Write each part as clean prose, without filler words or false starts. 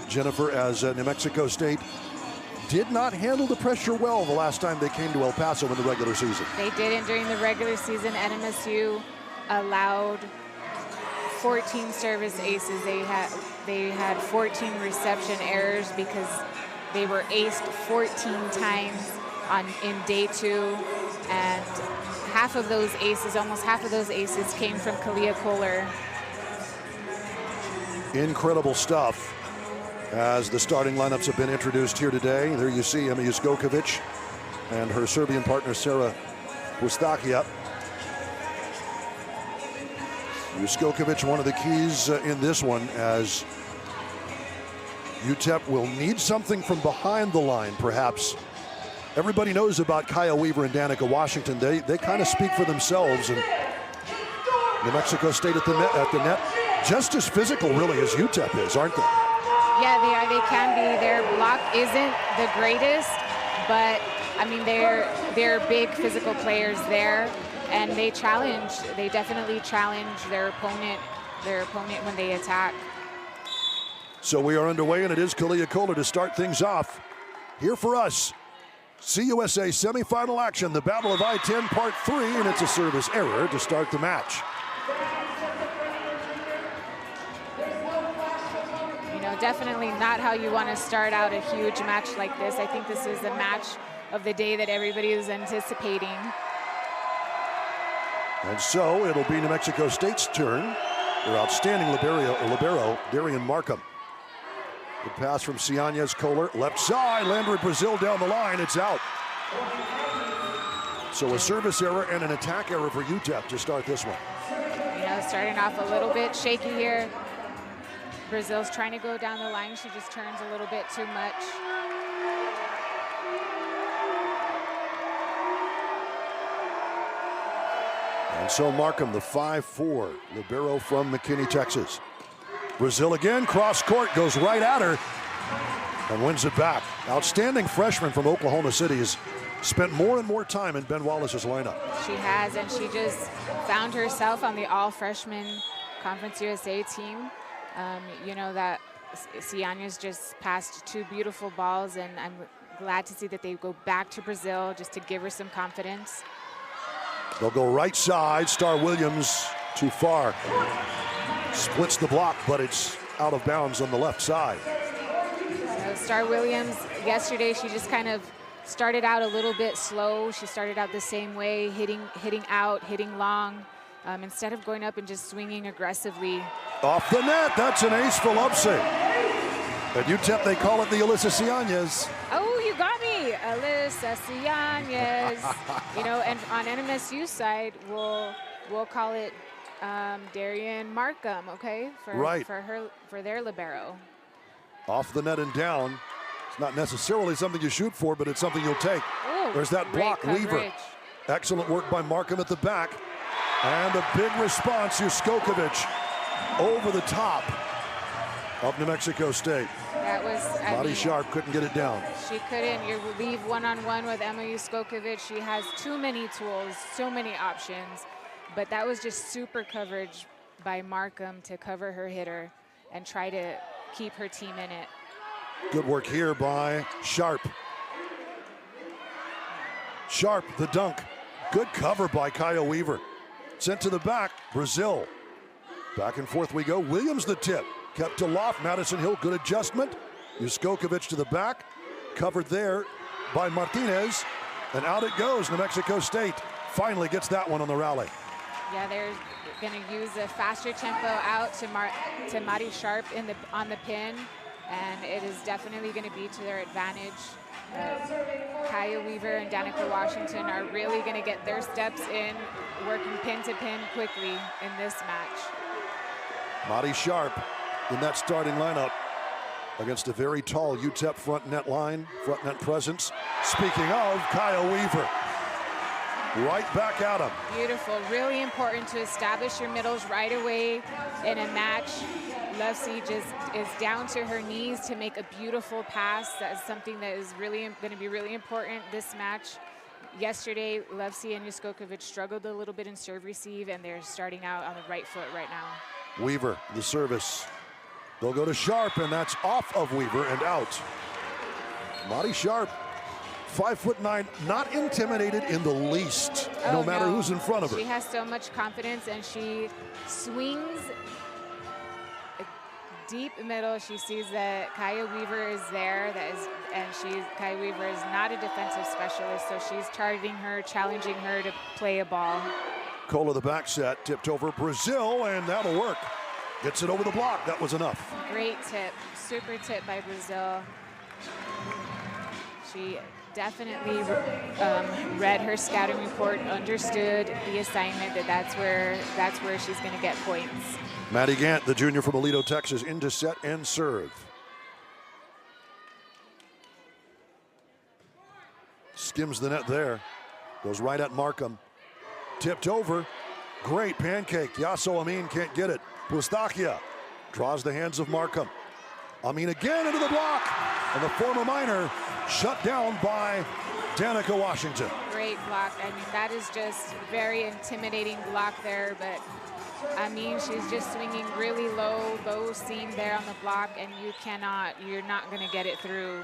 Jennifer, as New Mexico State did not handle the pressure well the last time they came to El Paso in the regular season. They didn't during the regular season. NMSU allowed 14 service aces. They had 14 reception errors because they were aced 14 times in day 2, and half of those aces, almost half of those aces, came from Kalia Kohler. Incredible stuff. As the starting lineups have been introduced here today, there you see Emma Juskovic and her Serbian partner Sara Pustakia. Juskovic, one of the keys in this one, as UTEP will need something from behind the line, perhaps. Everybody knows about Kaya Weaver and Danica Washington. They kind of speak for themselves. And New Mexico State at the net, just as physical really as UTEP is, aren't they? Yeah, they are. They can be. Their block isn't the greatest, but I mean they're big physical players there, and they definitely challenge their opponent when they attack. So we are underway, and it is Kalia Kohler to start things off. Here for us, CUSA semifinal action, the Battle of I-10 Part 3, and it's a service error to start the match. Definitely not how you want to start out a huge match like this. I think this is the match of the day that everybody is anticipating. And so it'll be New Mexico State's turn. Their outstanding libero, Darian Markham. The pass from Cianez Kohler, left side, Landry Brazil down the line, it's out. So a service error and an attack error for UTEP to start this one. Starting off a little bit shaky here. Brazil's trying to go down the line. She just turns a little bit too much. And so Markham, the 5'4", libero from McKinney, Texas. Brazil again, cross court, goes right at her and wins it back. Outstanding freshman from Oklahoma City has spent more and more time in Ben Wallace's lineup. She has, and she just found herself on the all-freshman Conference USA team. That Cianez just passed 2 beautiful balls, and I'm glad to see that they go back to Brazil just to give her some confidence. They'll go right side. Star Williams too far. Splits the block, but it's out of bounds on the left side. So Star Williams, yesterday, she just kind of started out a little bit slow. She started out the same way, hitting out, hitting long, instead of going up and just swinging aggressively. Off the net, that's an ace for Lovesey. At UTEP, they call it the Alyssa Cianez. Oh, you got me, Alyssa Cianez. And on NMSU side, we'll call it Darian Markham, okay? For their libero. Off the net and down. It's not necessarily something you shoot for, but it's something you'll take. Ooh, there's that block, Weaver. Excellent work by Markham at the back. And a big response, Juskovic over the top of New Mexico State. That was, Lottie Sharp couldn't get it down. She couldn't. You leave one-on-one with Emma Juskovic. She has too many tools, so many options. But that was just super coverage by Markham to cover her hitter and try to keep her team in it. Good work here by Sharp. Sharp, the dunk. Good cover by Kaya Weaver. Sent to the back, Brazil. Back and forth we go. Williams the tip. Kept to loft, Madison Hill, good adjustment. Juskovic to the back. Covered there by Martinez. And out it goes. New Mexico State finally gets that one on the rally. Yeah, they're going to use a faster tempo out to Mari Sharp on the pin. And it is definitely going to be to their advantage. Kaya Weaver and Danica Washington are really going to get their steps in, working pin to pin quickly in this match. Mari Sharp in that starting lineup against a very tall UTEP front net line, front net presence. Speaking of, Kaya Weaver, right back at him. Beautiful, really important to establish your middles right away in a match. Lovesey just is down to her knees to make a beautiful pass. That is something that is really going to be really important this match. Yesterday, Lovesey and Juskovic struggled a little bit in serve receive, and they're starting out on the right foot right now. Weaver, the service. They'll go to Sharp, and that's off of Weaver and out. Maddie Sharp, 5'9", not intimidated in the least, no matter who's in front of her. She has so much confidence, and she swings deep middle. She sees that Kaya Weaver is there, Kaya Weaver is not a defensive specialist, so she's targeting her, challenging her to play a ball. Kohler, the back set, tipped over Brazil, and that'll work. Gets it over the block. That was enough. Great tip, super tip by Brazil. She definitely read her scouting report, understood the assignment, that's where she's going to get points. Maddie Gant, the junior from Aledo, Texas, into set and serve. Skims the net there. Goes right at Markham. Tipped over. Great pancake. Yasso Amin can't get it. Pustakia draws the hands of Markham. Amin again into the block. And the former minor shut down by Danica Washington. Great block. I mean, that is just very intimidating block there, but I mean, she's just swinging really low seam there on the block, and you're not going to get it through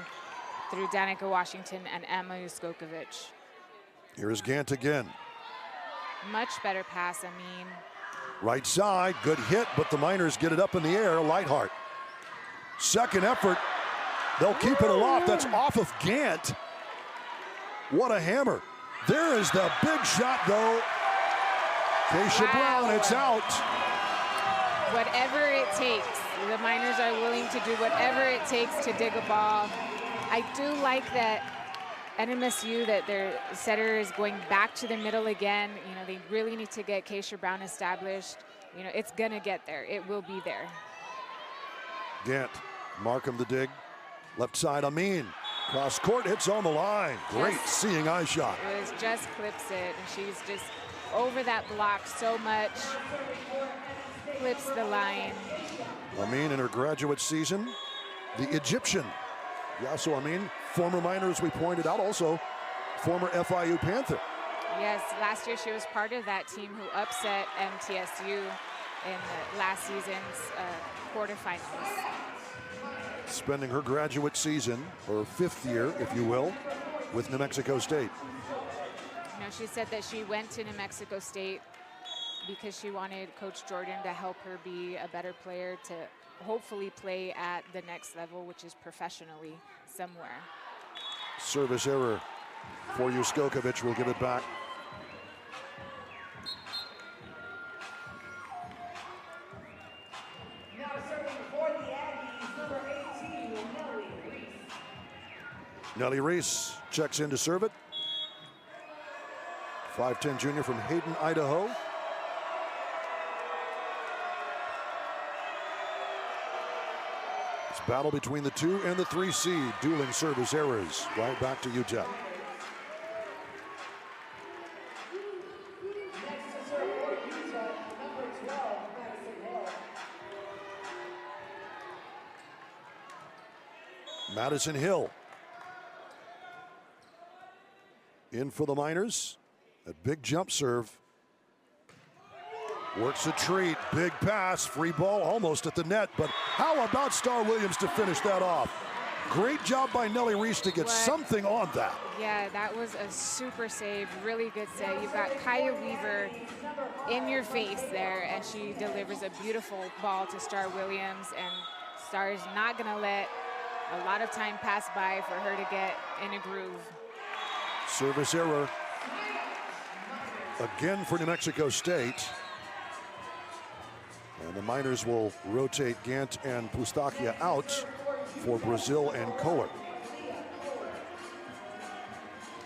Danica Washington and Emma Uskokovic. Here's Gant again. Much better pass, I mean. Right side, good hit, but the Miners get it up in the air. Lightheart. Second effort. They'll keep it aloft. That's off of Gant. What a hammer. There is the big shot, though. Keisha Brown, it's out. Whatever it takes. The Miners are willing to do whatever it takes to dig a ball. I do like that NMSU, that their setter is going back to the middle again. You know, they really need to get Keisha Brown established. You know, it's gonna get there. It will be there. Gant, Markham the dig. Left side, Amin. Cross court, hits on the line. Great seeing eye shot. It was just clips it, and she's just over that block so much. Clips the line. Amin in her graduate season. The Egyptian, Yasso Amin, former minor, as we pointed out, also former FIU Panther. Yes, last year she was part of that team who upset MTSU in the last season's quarterfinals. Spending her graduate season, or fifth year, if you will, with New Mexico State. You know, she said that she went to New Mexico State because she wanted Coach Jordan to help her be a better player, to hopefully play at the next level, which is professionally somewhere. Service error for Uskokovic. Will give it back. Nellie Reese checks in to serve it. 5'10" junior from Hayden, Idaho. It's battle between the 2 and the 3 seed. Dueling service errors. Right back to UTEP. Madison Hill. In for the Miners. A big jump serve. Works a treat. Big pass. Free ball almost at the net. But how about Star Williams to finish that off? Great job by Nellie Reese to get something on that. Yeah, that was a super save. Really good save. You've got Kaya Weaver in your face there, and she delivers a beautiful ball to Star Williams. And Star is not going to let a lot of time pass by for her to get in a groove. Service error again for New Mexico State. And the Miners will rotate Gant and Pustakia out for Brazil and Kohler.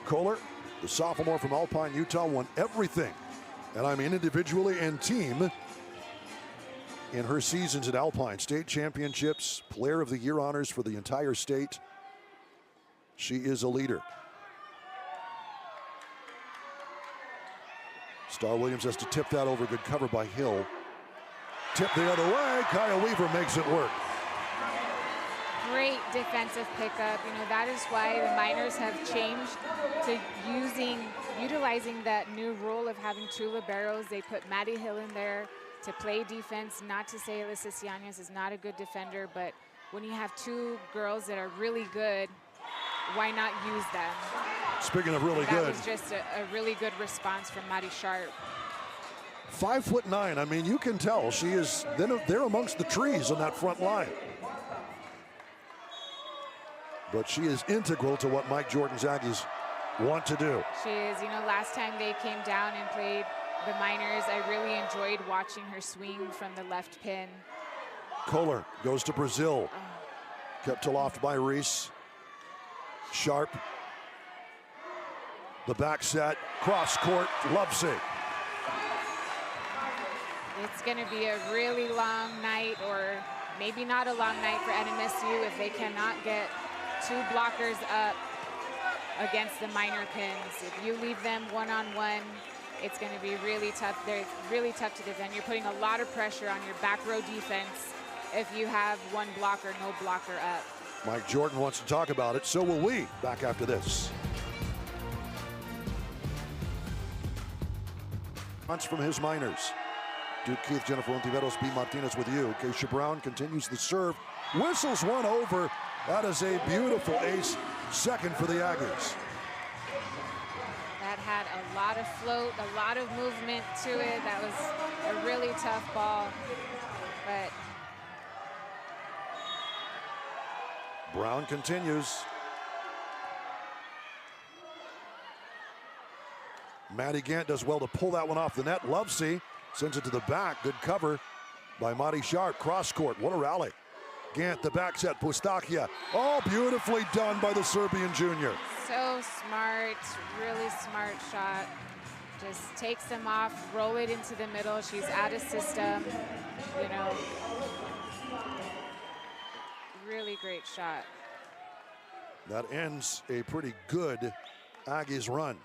Kohler, the sophomore from Alpine, Utah, won everything, and I mean individually and team, in her seasons at Alpine. State championships, Player of the Year honors for the entire state. She is a leader. Star Williams has to tip that over. Good cover by Hill. Tip the other way. Kaya Weaver makes it work. Great defensive pickup. You know, that is why the Miners have changed to utilizing that new rule of having 2 liberos. They put Maddie Hill in there to play defense. Not to say Alyssa Ciañez is not a good defender, but when you have two girls that are really good, why not use them? Speaking of really good. That was just a really good response from Mari Sharp. 5'9". I mean, you can tell she is there amongst the trees on that front line. But she is integral to what Mike Jordan's Aggies want to do. She is. You know, last time they came down and played the Miners, I really enjoyed watching her swing from the left pin. Kohler goes to Brazil. Kept aloft by Reese. Sharp. The back set, cross court, Lovesey. It's going to be a really long night, or maybe not a long night for NMSU if they cannot get two blockers up against the minor pins. If you leave them one-on-one, it's going to be really tough. They're really tough to defend. You're putting a lot of pressure on your back row defense if you have one blocker, no blocker up. Mike Jordan wants to talk about it, so will we. Back after this. Punch from his Miners. Duke Keith, Jennifer Ontiveros, B. Martinez with you. Keisha Brown continues the serve. Whistles one over. That is a beautiful ace. Second for the Aggies. That had a lot of float, a lot of movement to it. That was a really tough ball. But Brown continues. Maddie Gant does well to pull that one off the net. Lovesey sends it to the back. Good cover by Mari Sharp. Cross court. What a rally. Gant, the back set. Pustakia. Oh, beautifully done by the Serbian junior. So smart. Really smart shot. Just takes them off, roll it into the middle. She's out of system. You know, really great shot. That ends a pretty good Aggies run.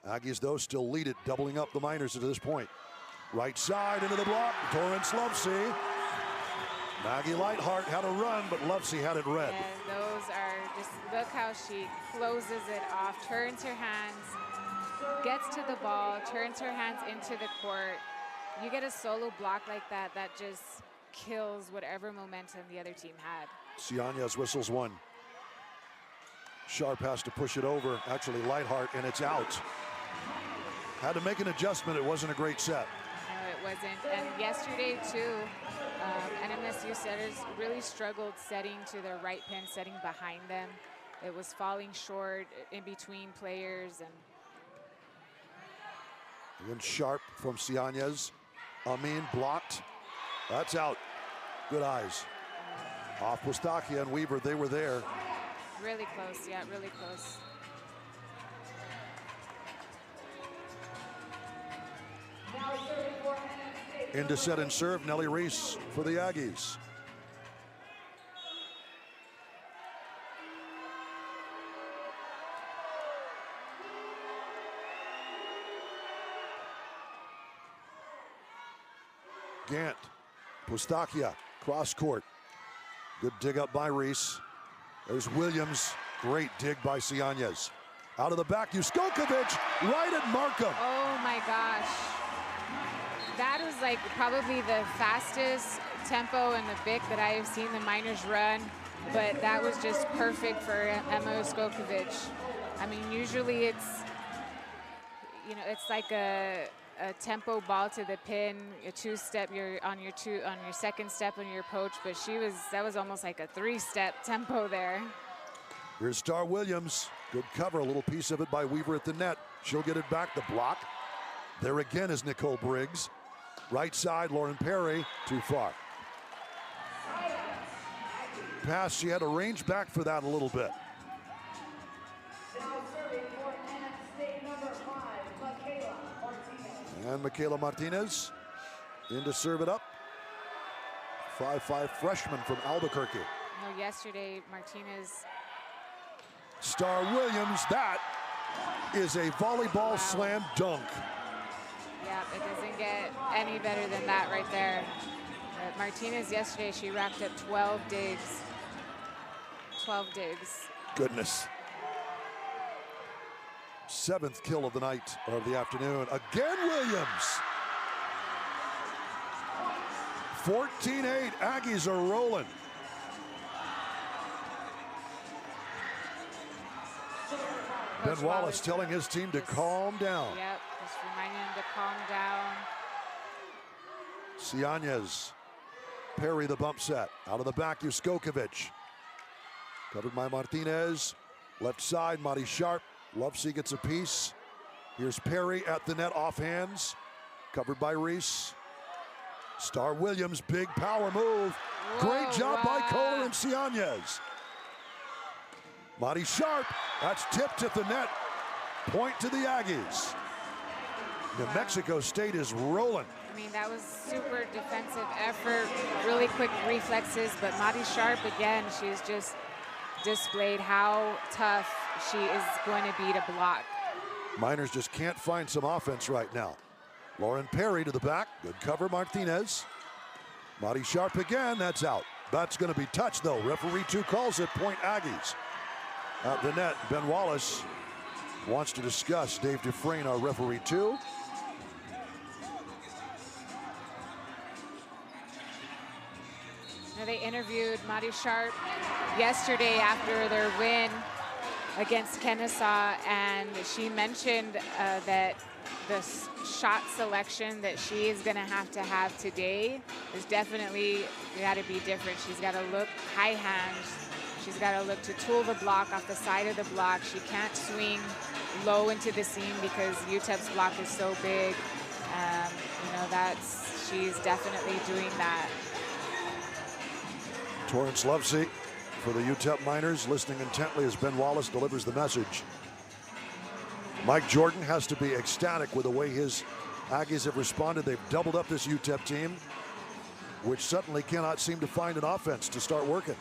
Aggies, though, still lead it, doubling up the Miners to this point. Right side into the block, Torrance Lovesey. Maggie Lightheart had a run, but Lovesey had it red. And those are just, look how she closes it off, turns her hands, gets to the ball, turns her hands into the court. You get a solo block like that, that just kills whatever momentum the other team had. Ciañez whistles one. Sharp has to push it over, actually Lightheart, and it's out. Had to make an adjustment. It wasn't a great set. No, it wasn't. And yesterday, too, NMSU setters really struggled setting to their right pin, setting behind them. It was falling short in between players. And then Sharp from Ciañez. Amin blocked. That's out. Good eyes. Off Pustakia and Weaver, they were there. Really close, yeah, really close. Into set and serve, Nellie Reese for the Aggies. Gant, Pustakia, cross court. Good dig up by Reese. There's Williams, great dig by Ciañez. Out of the back, Juskokovic, right at Markham. Oh my gosh. That was like probably the fastest tempo and the BIC that I have seen the Miners run, but that was just perfect for Emma Juskokovic. I mean, usually it's, you know, it's like a tempo ball to the pin, a two-step, you're on your second step on your approach, but that was almost like a three-step tempo there. Here's Star Williams, good cover, a little piece of it by Weaver at the net. She'll get it back, the block. There again is Nicole Briggs. Right side, Lauren Perry, too far. Pass, she had to range back for that a little bit. And Michaela Martinez in to serve it up. 5'5" freshman from Albuquerque. No, yesterday, Martinez. Star Williams, that is a volleyball slam dunk. Yeah, it doesn't get any better than that right there. But Martinez yesterday, she racked up 12 digs. 12 digs. Goodness. 7th kill of the night, or of the afternoon. Again, Williams. 14-8, Aggies are rolling. Ben Wallace telling his team to calm down. Yep, just reminding him to calm down. Cianez, Perry the bump set. Out of the back, Juskokovic. Covered by Martinez. Left side, Mari Sharp. Lovesey gets a piece. Here's Perry at the net, off hands. Covered by Reese. Star Williams, big power move. Whoa, Great job wow. by Kohler and Cianez. Mari Sharp, that's tipped at the net. Point to the Aggies. New Mexico State is rolling. I mean, that was super defensive effort, really quick reflexes, but Mari Sharp, again, she's just displayed how tough she is going to be to block. Miners just can't find some offense right now. Lauren Perry to the back, good cover, Martinez. Mari Sharp again, that's out. That's gonna be touched though. Referee 2 calls it, point Aggies. At the net, Ben Wallace wants to discuss Dave Dufresne, our referee 2. Now, they interviewed Mari Sharp yesterday after their win against Kennesaw, and she mentioned that the shot selection that she is going to have today is definitely got to be different. She's got to look high hands. She's got to look to tool the block off the side of the block. She can't swing low into the seam because UTEP's block is so big. You know, she's definitely doing that. Torrance Lovesey for the UTEP Miners, listening intently as Ben Wallace delivers the message. Mike Jordan has to be ecstatic with the way his Aggies have responded. They've doubled up this UTEP team, which suddenly cannot seem to find an offense to start working.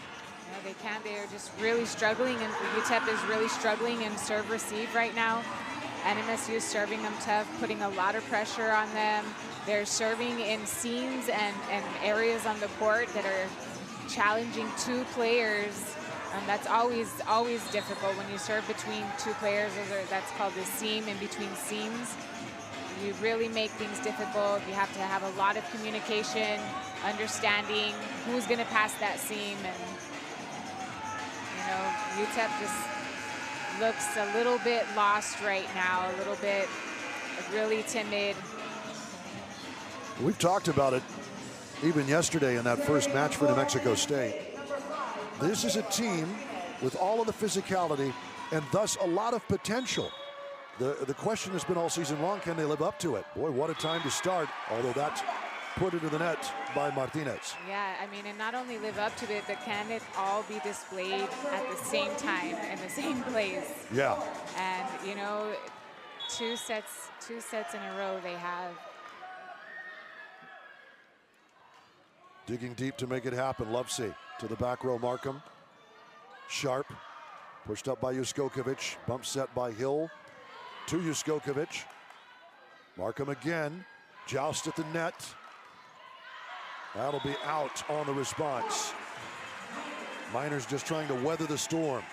No, they can't. They are just really struggling, and UTEP is really struggling in serve receive right now. NMSU is serving them tough, putting a lot of pressure on them. They're serving in seams and areas on the court that are challenging 2 players. That's always difficult when you serve between 2 players. That's called the seam, in between seams. You really make things difficult. You have to have a lot of communication, understanding who's going to pass that seam, and you know, UTEP just looks a little bit lost right now, a little bit really timid. We've talked about it even yesterday in that first match for New Mexico State. This is a team with all of the physicality and thus a lot of potential. The question has been all season long, can they live up to it? Boy, what a time to start, although that's put into the net by Martinez. Yeah, I mean, and not only live up to it, but can it all be displayed at the same time in the same place? Yeah. And, you know, two sets in a row they have. Digging deep to make it happen, Lovesey to the back row, Markham. Sharp, pushed up by Juskokovic, bump set by Hill to Juskokovic. Markham again, joust at the net. That'll be out on the response. Miners just trying to weather the storm.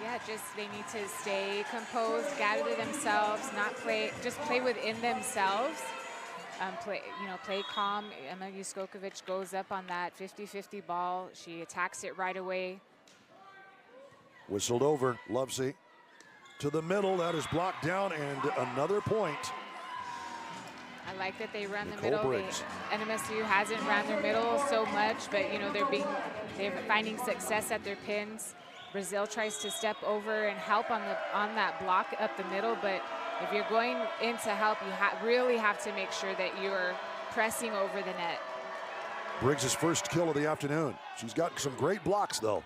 Yeah, just they need to stay composed, gather themselves, not play, just play within themselves. Play calm. Emma Juskokovic goes up on that 50-50 ball. She attacks it right away. Whistled over, Lovesey to the middle. That is blocked down, and another point. I like that they run the Nicole middle. NMSU hasn't ran their middle so much, but you know they're finding success at their pins. Brazil tries to step over and help on that block up the middle, but if you're going in to help, you really have to make sure that you're pressing over the net. Briggs' first kill of the afternoon. She's got some great blocks, though.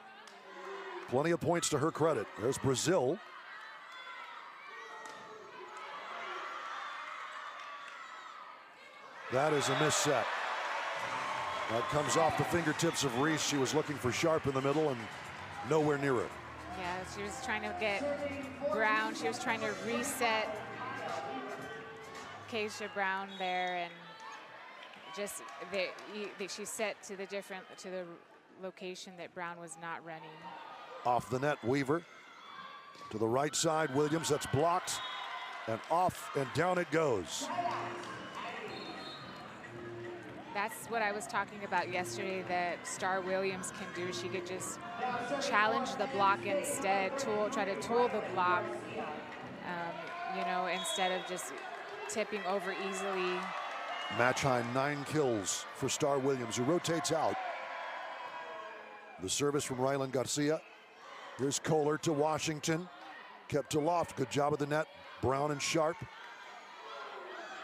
Plenty of points to her credit. There's Brazil. That is a miss set. That comes off the fingertips of Reese. She was looking for Sharp in the middle and nowhere near her. Yeah, she was trying to get Brown. She was trying to reset Keisha Brown there, and just she set to the location that Brown was not running. Off the net, Weaver to the right side. Williams, that's blocked, and off and down it goes. That's what I was talking about yesterday that Star Williams can do. She could just challenge the block instead, try to tool the block, you know, instead of just tipping over easily. Match high 9 kills for Star Williams, who rotates out. The service from Rylan Garcia. Here's Kohler to Washington. Kept to Loft. Good job of the net. Brown and Sharp.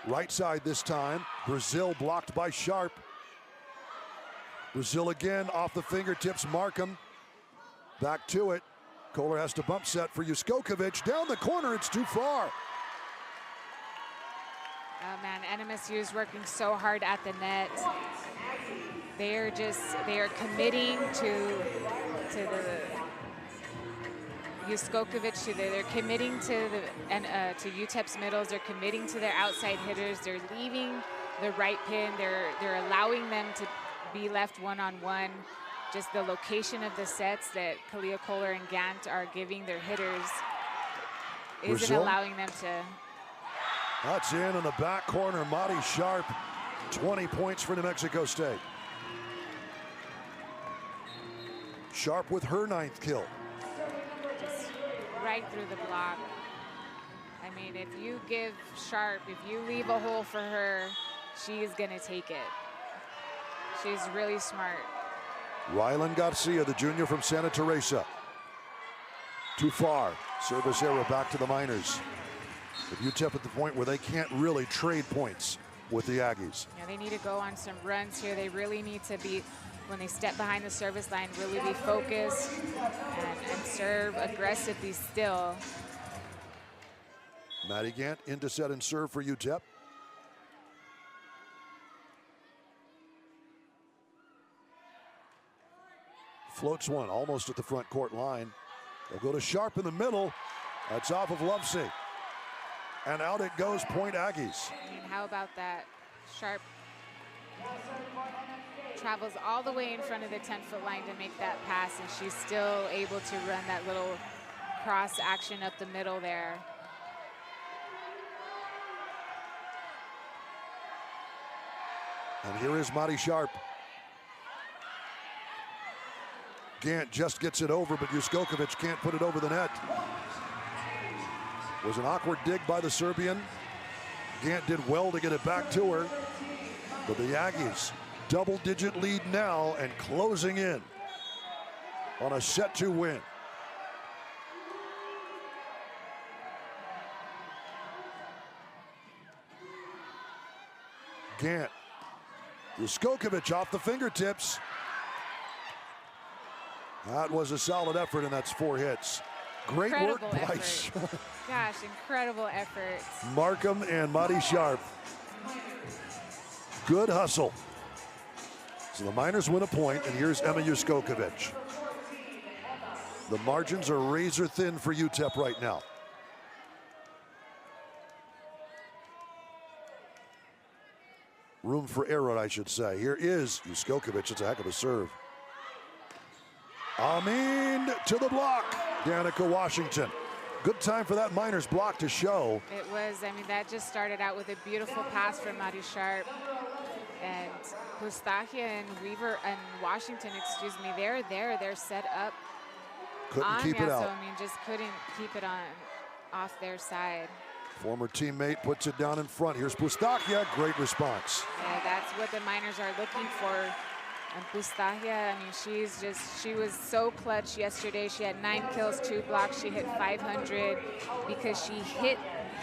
Right side this time. Brazil blocked by Sharp. Brazil again off the fingertips. Markham back to it. Kohler has to bump set for Juskokovic. Down the corner, it's too far. Oh man, NMSU is working so hard at the net. They are committing to the Juskokovic. They're committing to to UTEP's middles. They're committing to their outside hitters. They're leaving the right pin. They're allowing them to be left one-on-one. Just the location of the sets that Kalia Kohler and Gant are giving their hitters isn't allowing them to. That's in the back corner. Madi Sharp, 20 points for New Mexico State. Sharp with her 9th kill. Just right through the block. I mean, if you give Sharp, if you leave a hole for her, she is going to take it. She's really smart. Rylan Garcia, the junior from Santa Teresa. Too far. Service error back to the Miners. If UTEP at the point where they can't really trade points with the Aggies. Yeah, they need to go on some runs here. They really need to be, when they step behind the service line, really be focused and serve aggressively still. Maddie Gant into set and serve for UTEP. Floats one, almost at the front court line. They'll go to Sharp in the middle. That's off of Lovesey. And out it goes, point Aggies. I mean, how about that? Sharp travels all the way in front of the 10-foot line to make that pass, and she's still able to run that little cross action up the middle there. And here is Madi Sharp. Gant just gets it over, but Juskokovic can't put it over the net. Was an awkward dig by the Serbian. Gant did well to get it back to her. But the Aggies, double-digit lead now and closing in on a set-2 win. Gant. Juskokovic off the fingertips. That was a solid effort, and that's 4 hits. Great Incredible work by effort. Gosh, incredible effort. Markham and Madi Sharp. Good hustle. So the Miners win a point, and here's Emma Juskokovic. The margins are razor thin for UTEP right now. Room for error, I should say. Here is Juskokovic. It's a heck of a serve. Amin to the block. Danica Washington. Good time for that Miners block to show. It was, I mean, that just started out with a beautiful pass from Madi Sharp. And Pustachia and Weaver and Washington, excuse me, they're there. They're set up. Couldn't keep it out. So, I mean, just couldn't keep it off their side. Former teammate puts it down in front. Here's Pustachia. Great response. Yeah, that's what the Miners are looking for. And Pustachia, I mean, she was so clutch yesterday. She had 9 kills, 2 blocks. She hit 500 because she hit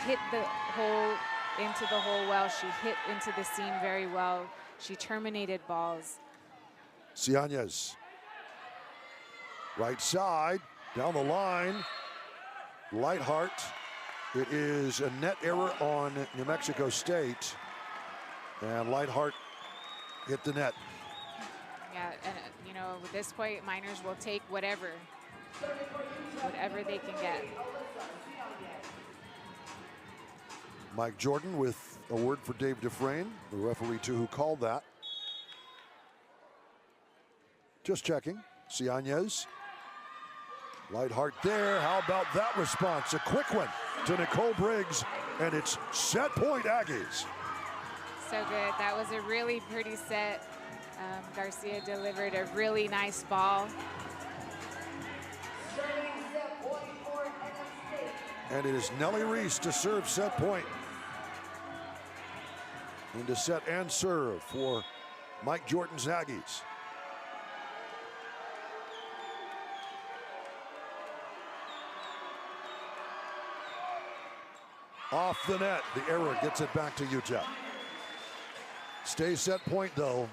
the hole into the hole well. She hit into the seam very well. She terminated balls. Ciañez. Right side, down the line. Lightheart. It is a net error on New Mexico State. And Lightheart hit the net. Yeah, and you know, at this point, Miners will take whatever they can get. Mike Jordan with a word for Dave Dufresne, the referee too, who called that. Just checking. Ciañez. Lightheart there. How about that response? A quick one to Nicole Briggs, and it's set point Aggies. So good. That was a really pretty set. Garcia delivered a really nice ball. And it is Nellie Reese to serve set point. And to set and serve for Mike Jordan's Aggies. Off the net, the error gets it back to UTEP. Stay set point though.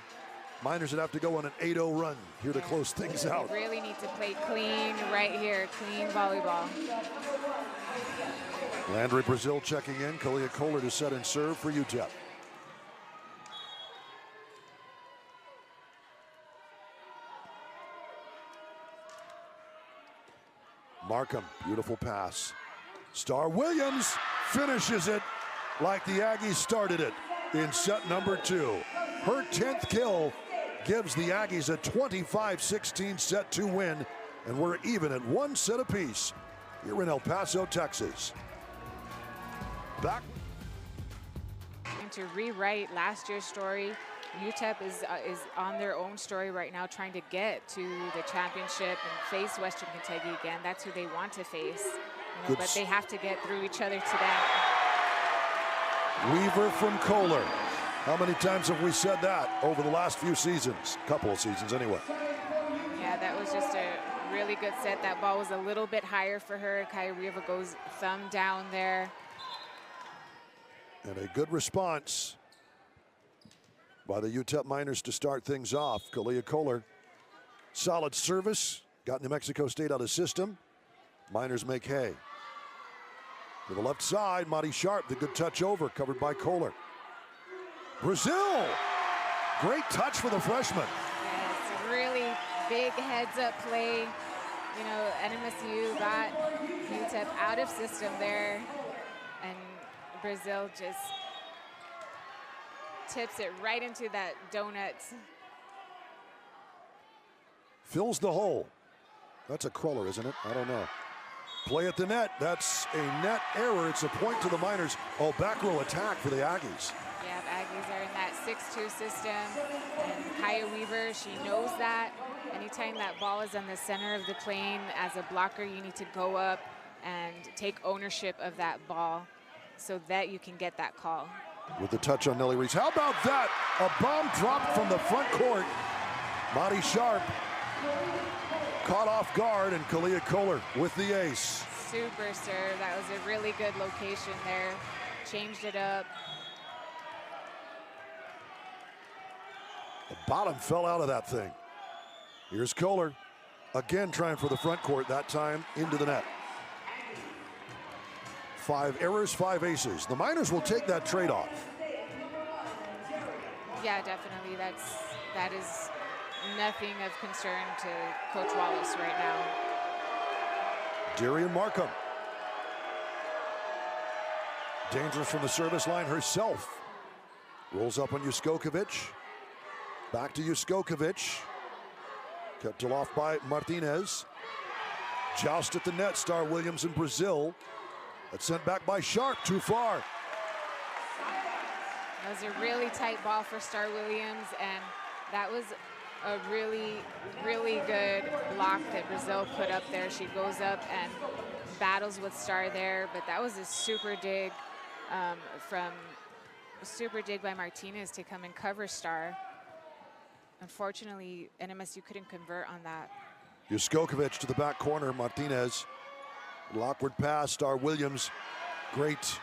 Miners would have to go on an 8-0 run here to close things out. They really need to play clean right here, clean volleyball. Landry Brazil checking in, Kalia Kohler to set and serve for UTEP. Markham, beautiful pass. Star Williams finishes it like the Aggies started it in set number 2. Her 10th kill gives the Aggies a 25-16 set 2 win, and we're even at 1 set apiece here in El Paso, Texas. Back to rewrite last year's story. UTEP is on their own story right now, trying to get to the championship and face Western Kentucky again. That's who they want to face, but they have to get through each other today. Weaver from Kohler. How many times have we said that over the last few seasons? Couple of seasons anyway. Yeah, that was just a really good set. That ball was a little bit higher for her. Kaya Weaver goes thumb down there. And a good response by the UTEP Miners to start things off. Kalia Kohler, solid service, got New Mexico State out of system. Miners make hay. To the left side, Madi Sharp, the good touch over, covered by Kohler. Brazil, great touch for the freshman. Yeah, it's a really big heads-up play. You know, NMSU got UTEP out of system there, and Brazil just tips it right into that donut. Fills the hole. That's a crawler, isn't it? I don't know. Play at the net. That's a net error. It's a point to the Miners. Oh, back row attack for the Aggies. Yeah, the Aggies are in that 6-2 system. And Kaya Weaver, she knows that. Anytime that ball is on the center of the plane, as a blocker, you need to go up and take ownership of that ball so that you can get that call. With the touch on Nellie Reese. How about that? A bomb dropped from the front court. Madi Sharp caught off guard, and Kalia Kohler with the ace. Super serve. That was a really good location there. Changed it up. The bottom fell out of that thing. Here's Kohler. Again trying for the front court, that time into the net. 5 errors, 5 aces. The Miners will take that trade-off. Yeah, definitely. That is nothing of concern to Coach Wallace right now. Darian Markham. Dangerous from the service line herself. Rolls up on Juskokovic. Back to Juskokovic. Kept off by Martinez. Joust at the net, Star Williams and Brazil. That's sent back by Sharp, too far. That was a really tight ball for Star Williams, and that was a really, really good block that Brazil put up there. She goes up and battles with Star there, but that was a super dig by Martinez to come and cover Star. Unfortunately, NMSU couldn't convert on that. Juskokovic to the back corner, Martinez. Awkward pass, Star Williams. Great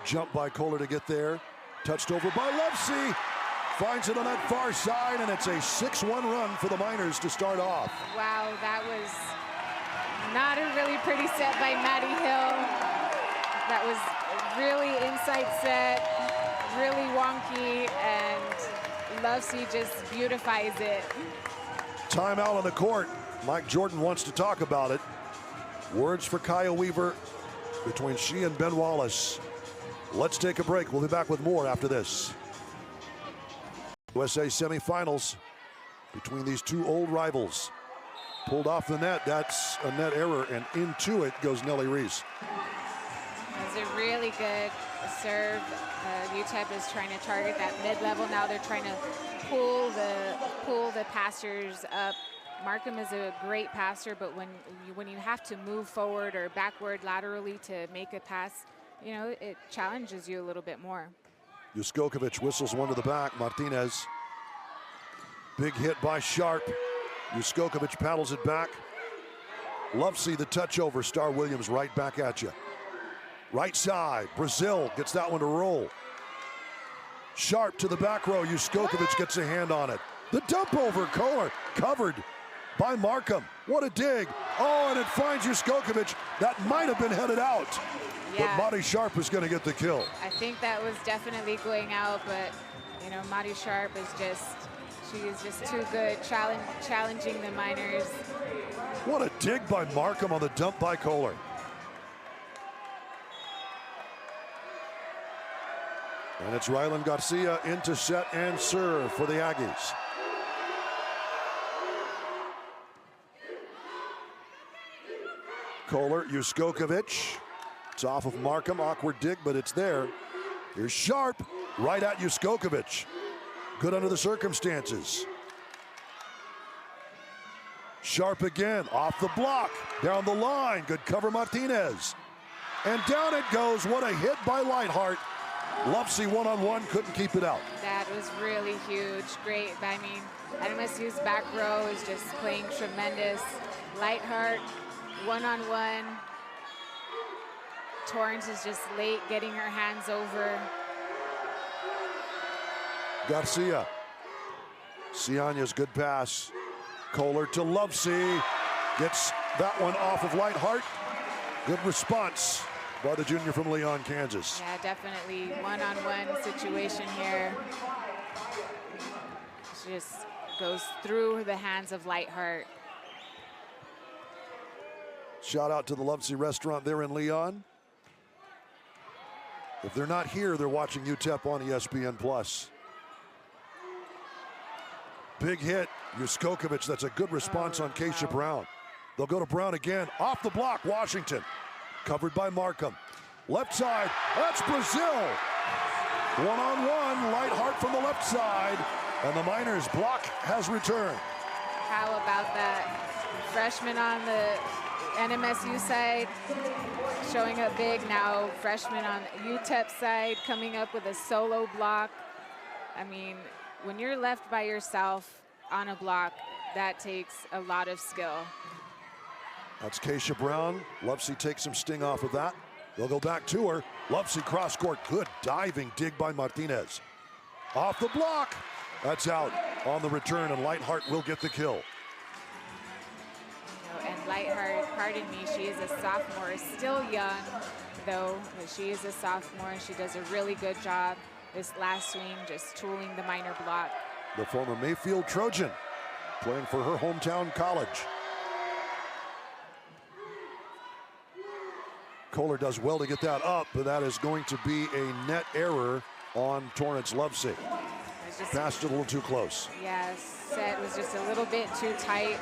jump by Kohler to get there. Touched over by Levsey. Finds it on that far side, and it's a 6-1 run for the Miners to start off. Wow, that was not a really pretty set by Maddie Hill. That was really inside set, really wonky, and Levsey just beautifies it. Timeout on the court. Mike Jordan wants to talk about it. Words for Kaya Weaver between she and Ben Wallace. Let's take a break. We'll be back with more after this. USA semifinals between these two old rivals. Pulled off the net. That's a net error, and into it goes Nellie Reese. It's a really good serve. UTEP is trying to target that mid-level. Now they're trying to pull the passers up. Markham is a great passer, but when you have to move forward or backward laterally to make a pass, you know, it challenges you a little bit more. Juskokovic whistles one to the back. Martinez. Big hit by Sharp. Juskokovic paddles it back. Lovesey the touch over. Star Williams right back at you. Right side. Brazil gets that one to roll. Sharp to the back row. Juskokovic gets a hand on it. The dump over. Kohler covered by Markham. What a dig. Oh, and it finds Juskokovic. That might have been headed out. Yeah. But Madi Sharp is going to get the kill. I think that was definitely going out, but, you know, Madi Sharp is she is just too good, challenging the Miners. What a dig by Markham on the dump by Kohler. And it's Rylan Garcia into set and serve for the Aggies. Kohler, Juskokovic. It's off of Markham, awkward dig, but it's there. Here's Sharp, right at Juskokovic. Good under the circumstances. Sharp again, off the block, down the line. Good cover, Martinez. And down it goes. What a hit by Lightheart. Lovesey one-on-one, couldn't keep it out. That was really huge. Great. I mean, NMSU's back row is just playing tremendous. Lightheart, one-on-one. Torrance is just late getting her hands over. Garcia. Cianya's good pass. Kohler to Lovesey. Gets that one off of Lightheart. Good response by the junior from Leon, Kansas. Yeah, definitely one-on-one situation here. She just goes through the hands of Lightheart. Shout out to the Lovesey restaurant there in Leon. If they're not here, they're watching UTEP on ESPN+. Big hit, Juskokovic. That's a good response on Keisha Brown. They'll go to Brown again. Off the block, Washington. Covered by Markham. Left side, that's Brazil. One-on-one, Lightheart from the left side. And the Miners' block has returned. How about that? Freshman on the NMSU side showing up big. Now freshman on UTEP side coming up with a solo block. I mean, when you're left by yourself on a block, that takes a lot of skill. That's Keisha Brown. Lovesey takes some sting off of that. They'll go back to her. Lovesey cross court. Good diving dig by Martinez. Off the block. That's out on the return, and Lightheart will get the kill. And Lightheart, pardon me, she is a sophomore, still young though, but she is a sophomore and she does a really good job this last swing, just tooling the Miner block. The former Mayfield Trojan, playing for her hometown college. Kohler does well to get that up, but that is going to be a net error on Torrance Lovesey. Passed it a little too close. Yeah, set was just a little bit too tight.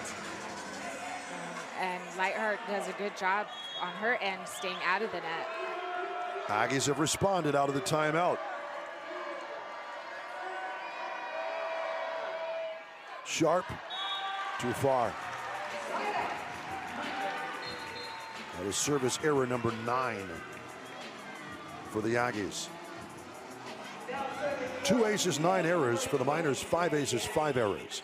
And Lightheart does a good job on her end, staying out of the net. Aggies have responded out of the timeout. Sharp, too far. That is service error number 9 for the Aggies. 2 aces, 9 errors for the Miners. 5 aces, 5 errors.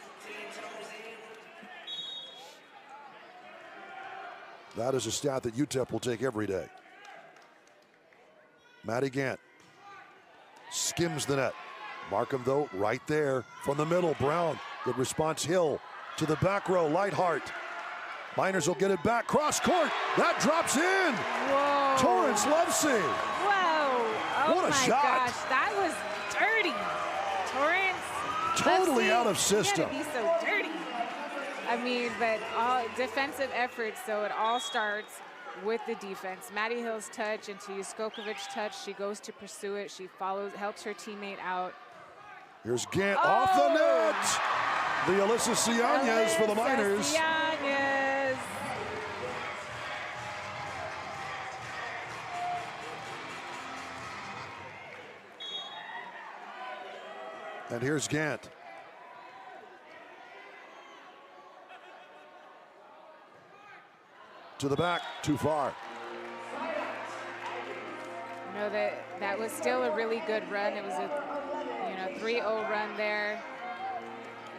That is a stat that UTEP will take every day. Maddie Gant skims the net. Markham, though, right there from the middle. Brown, good response. Hill to the back row. Lightheart. Miners will get it back. Cross court. That drops in. Whoa. Torrance Lovesey. Whoa. Oh what a my shot. Gosh, that was dirty. Torrance. Totally Lovesey, out of system. You gotta be so dirty. I mean, but all defensive efforts, so it all starts with the defense. Maddie Hill's touch into Juskokovic's touch. She goes to pursue it. She follows, helps her teammate out. Here's Gant off the net. The Alyssa Cianez for the Miners. Cianez. And here's Gant. To the back, too far. You know, that was still a really good run. It was a 3-0 run there.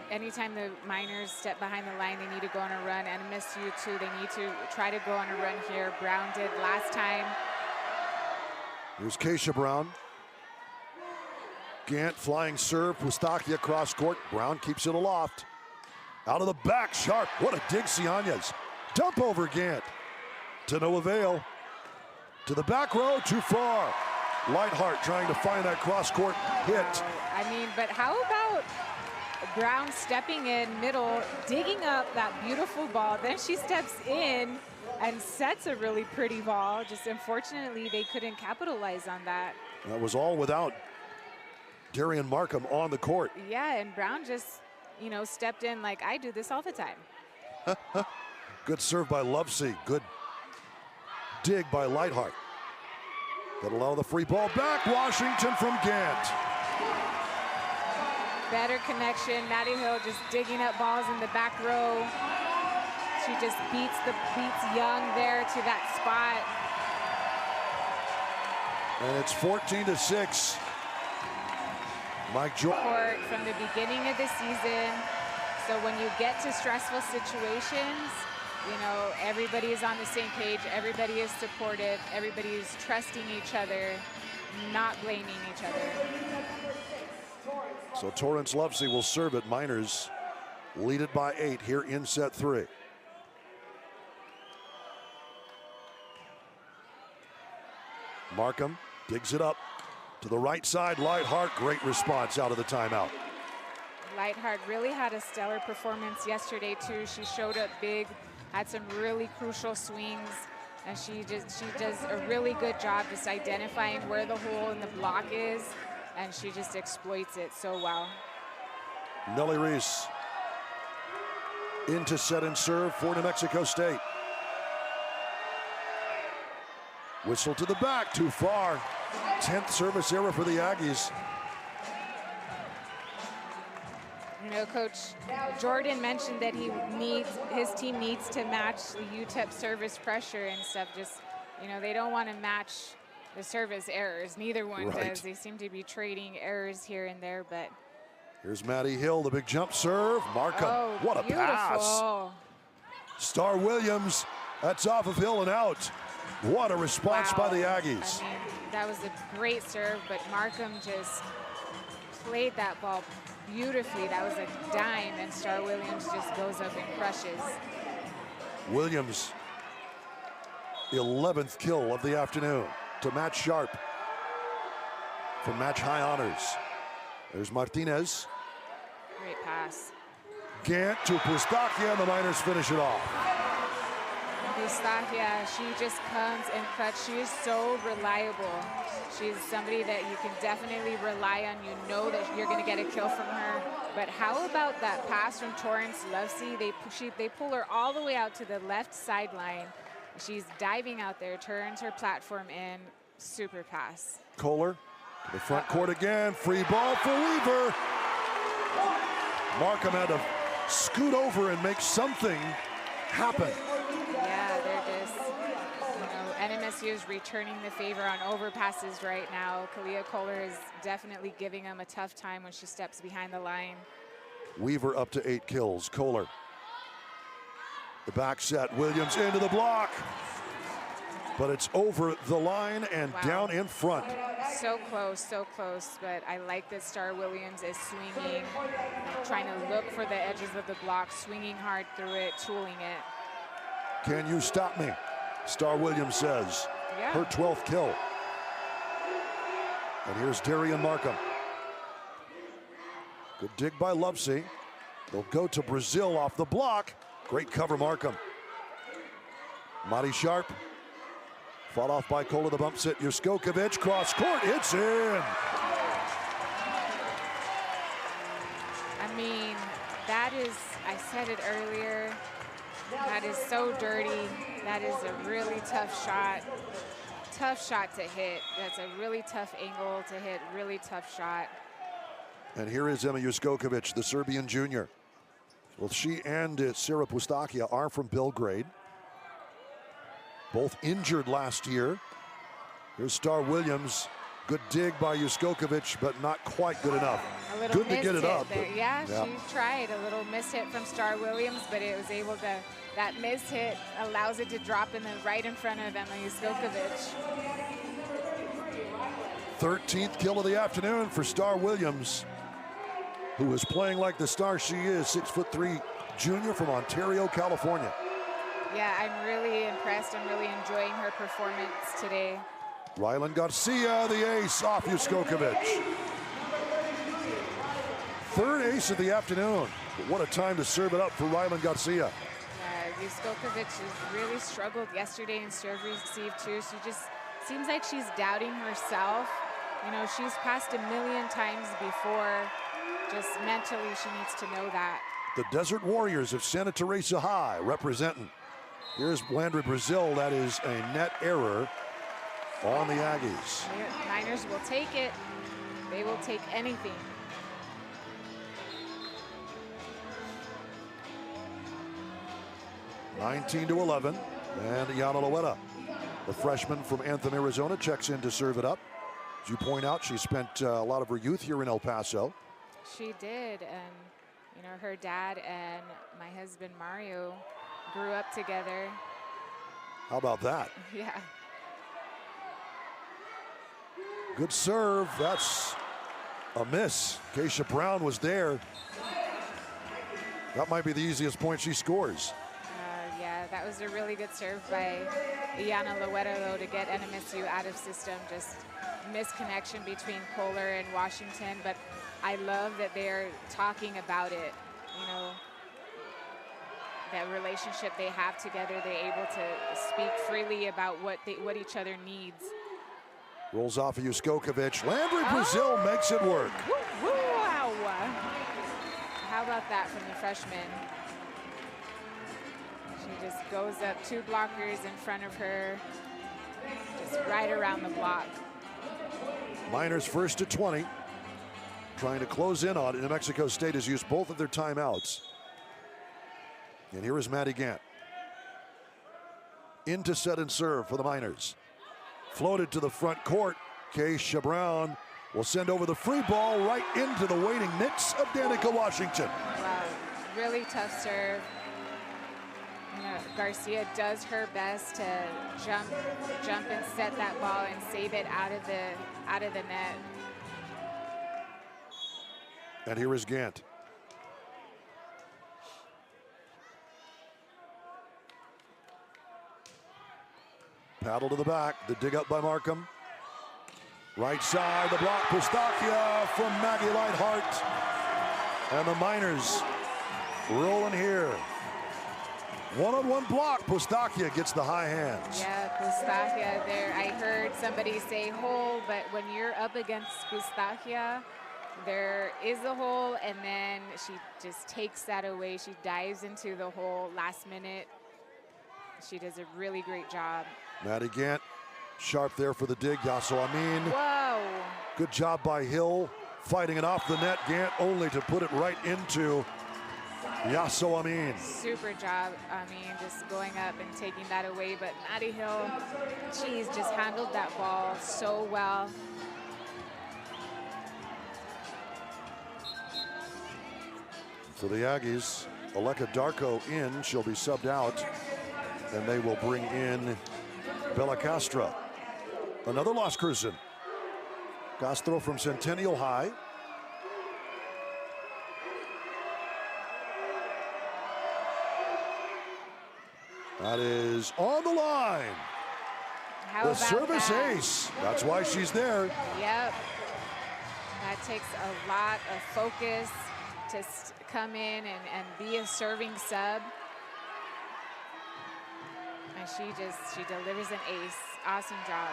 Anytime the Miners step behind the line, they need to go on a run. NMSU too, they need to try to go on a run here. Brown did last time. Here's Keisha Brown. Gant flying serve, Pustakia cross court. Brown keeps it aloft. Out of the back, Sharp. What a dig, Ciañez. Dump over Gant. To no avail. To the back row, too far. Lightheart trying to find that cross court hit. I mean, but how about Brown stepping in middle, digging up that beautiful ball. Then she steps in and sets a really pretty ball. Just unfortunately, they couldn't capitalize on that. That was all without Darian Markham on the court. Yeah, and Brown just, stepped in like I do this all the time. Good serve by Lovesey. Good dig by Lightheart. That'll allow the free ball back. Washington from Gant. Better connection. Maddie Hill just digging up balls in the back row. She just beats Young there to that spot. And it's 14-6. Mike Jordan. From the beginning of the season. So when you get to stressful situations, everybody is on the same page. Everybody is supportive. Everybody is trusting each other, not blaming each other. So Torrance Lovesey will serve it. Miners lead it by 8 here in set 3. Markham digs it up to the right side. Lightheart, great response out of the timeout. Lightheart really had a stellar performance yesterday too. She showed up big, had some really crucial swings, and she does a really good job just identifying where the hole in the block is, and she just exploits it so well. Nellie Reese into set and serve for New Mexico State. Whistle to the back, too far. 10th service error for the Aggies. Coach Jordan mentioned that his team needs to match the UTEP service pressure and stuff. Just, they don't want to match the service errors. Neither one does. They seem to be trading errors here and there, but. Here's Maddie Hill, the big jump serve. Markham, what a beautiful pass. Star Williams, that's off of Hill and out. What a response by the Aggies. I mean, that was a great serve, but Markham just played that ball beautifully. That was a dime, and Star Williams just goes up and crushes. Williams, 11th kill of the afternoon to Matt Sharp for match high honors. There's Martinez. Great pass. Gant to Pustakia, and the Miners finish it off. Pustakia, she just comes and cuts. She is so reliable. She's somebody that you can definitely rely on. You know that you're going to get a kill from her. But how about that pass from Torrance Lovesey? They pull her all the way out to the left sideline. She's diving out there, turns her platform in. Super pass. Kohler to the front court again. Free ball for Weaver. Markham had to scoot over and make something happen. Yeah, they're just, NMSU is returning the favor on overpasses right now. Kalia Kohler is definitely giving them a tough time when she steps behind the line. Weaver up to 8 kills. Kohler. The back set. Williams into the block. But it's over the line and down in front. So close, but I like that Star Williams is swinging, trying to look for the edges of the block, swinging hard through it, tooling it. Can you stop me? Star Williams says. Yeah. Her 12th kill. And here's Darian Markham. Good dig by Lovesey. They'll go to Brazil off the block. Great cover, Markham. Madi Sharp. Fought off by Kohler, the bump set. Juskokovic, cross court, it's in. I mean, that is, I said it earlier, that is so dirty. That is a really tough shot. Tough shot to hit. That's a really tough angle to hit, really tough shot. And here is Emma Juskokovic, the Serbian junior. Well, she and Sara Pustakia are from Belgrade. Both injured last year. Here's Star Williams. Good dig by Juskokovic, but not quite good enough. A little good to get it up. There. Yeah, she tried a little miss hit from Star Williams, but it was able to, that miss hit allows it to drop in the right in front of Emma Juskokovic. 13th kill of the afternoon for Star Williams, who is playing like the star she is, 6'3" junior from Ontario, California. Yeah, I'm really impressed. I'm really enjoying her performance today. Rylan Garcia, the ace off Juskokovic. Third ace of the afternoon. But what a time to serve it up for Rylan Garcia. Yeah, Juskokovic has really struggled yesterday in serve receive too. She just seems like she's doubting herself. You know, she's passed a million times before. Just mentally, she needs to know that. The Desert Warriors of Santa Teresa High representing. Here's Landry Brazil. That is a net error on the Aggies. Miners will take it. They will take anything. (19-11), and Yana Loetta, the freshman from Anthem, Arizona, checks in to serve it up. As you point out, she spent a lot of her youth here in El Paso. She did, and you know, her dad and my husband Mario grew up together. How about that? Yeah. Good serve. That's a miss. Keisha Brown was there. That might be the easiest point she scores. Yeah, that was a really good serve by Yana Loetta, though, to get NMSU out of system. Just misconnection between Kohler and Washington, but I love that they're talking about it. You know, that relationship they have together. They're able to speak freely about what each other needs. Rolls off of Juskokovic. Landry Brazil makes it work. Wow. How about that from the freshman? She just goes up, two blockers in front of her, just right around the block. Miners first to 20. Trying to close in on it. New Mexico State has used both of their timeouts. And here is Maddie Gant. Into set and serve for the Miners. Floated to the front court. Keisha Brown will send over the free ball right into the waiting mitts of Danica Washington. Wow, really tough serve. You know, Garcia does her best to jump and set that ball and save it out of the net. And here is Gant. Paddle to the back, the dig up by Markham. Right side, the block, Pustakia from Maggie Lightheart. And the Miners rolling here. One-on-one block, Pustakia gets the high hands. Yeah, Pustakia there. I heard somebody say hole, but when you're up against Pustakia, there is a hole, and then she just takes that away. She dives into the hole last minute. She does a really great job. Maddie Gant, sharp there for the dig. Yasso Amin. Whoa. Good job by Hill, fighting it off the net. Gant only to put it right into Yasso Amin. Super job. I mean, just going up and taking that away. But Maddie Hill, she's just handled that ball so well. For the Aggies, Aleka Darko in. She'll be subbed out. And they will bring in Bella Castro. Another Las Cruzen. Castro from Centennial High. That is on the line. How The about service that? ace. That's why she's there. Yep. That takes a lot of focus to come in and be a serving sub. And she delivers an ace. Awesome job.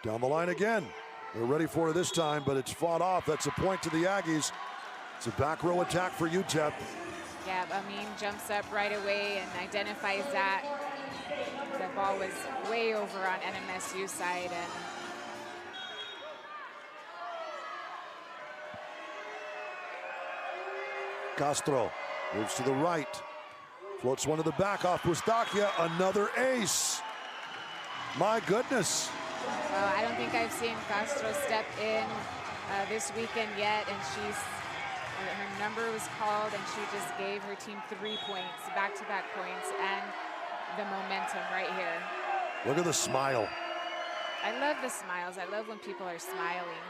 Down the line again. They're ready for it this time, but it's fought off. That's a point to the Aggies. It's a back row attack for UTEP. Yeah, Amin jumps up right away and identifies that. The ball was way over on NMSU side, and Castro moves to the right. Floats one to the back off Pustakia. Another ace. My goodness. Well, I don't think I've seen Castro step in this weekend yet, and her number was called, and she just gave her team 3 points, back-to-back points, and the momentum right here. Look at the smile. I love the smiles. I love when people are smiling.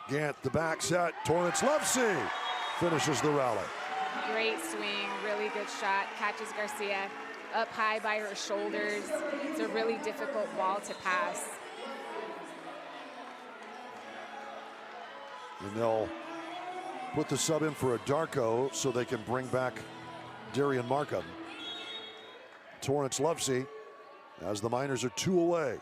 Gant, the back set. Torrance Lovesey finishes the rally. Great swing, really good shot. Catches Garcia up high by her shoulders. It's a really difficult ball to pass. And they'll put the sub in for a Darko so they can bring back Darian Markham. Torrance Lovesey, as the Miners are 2 away.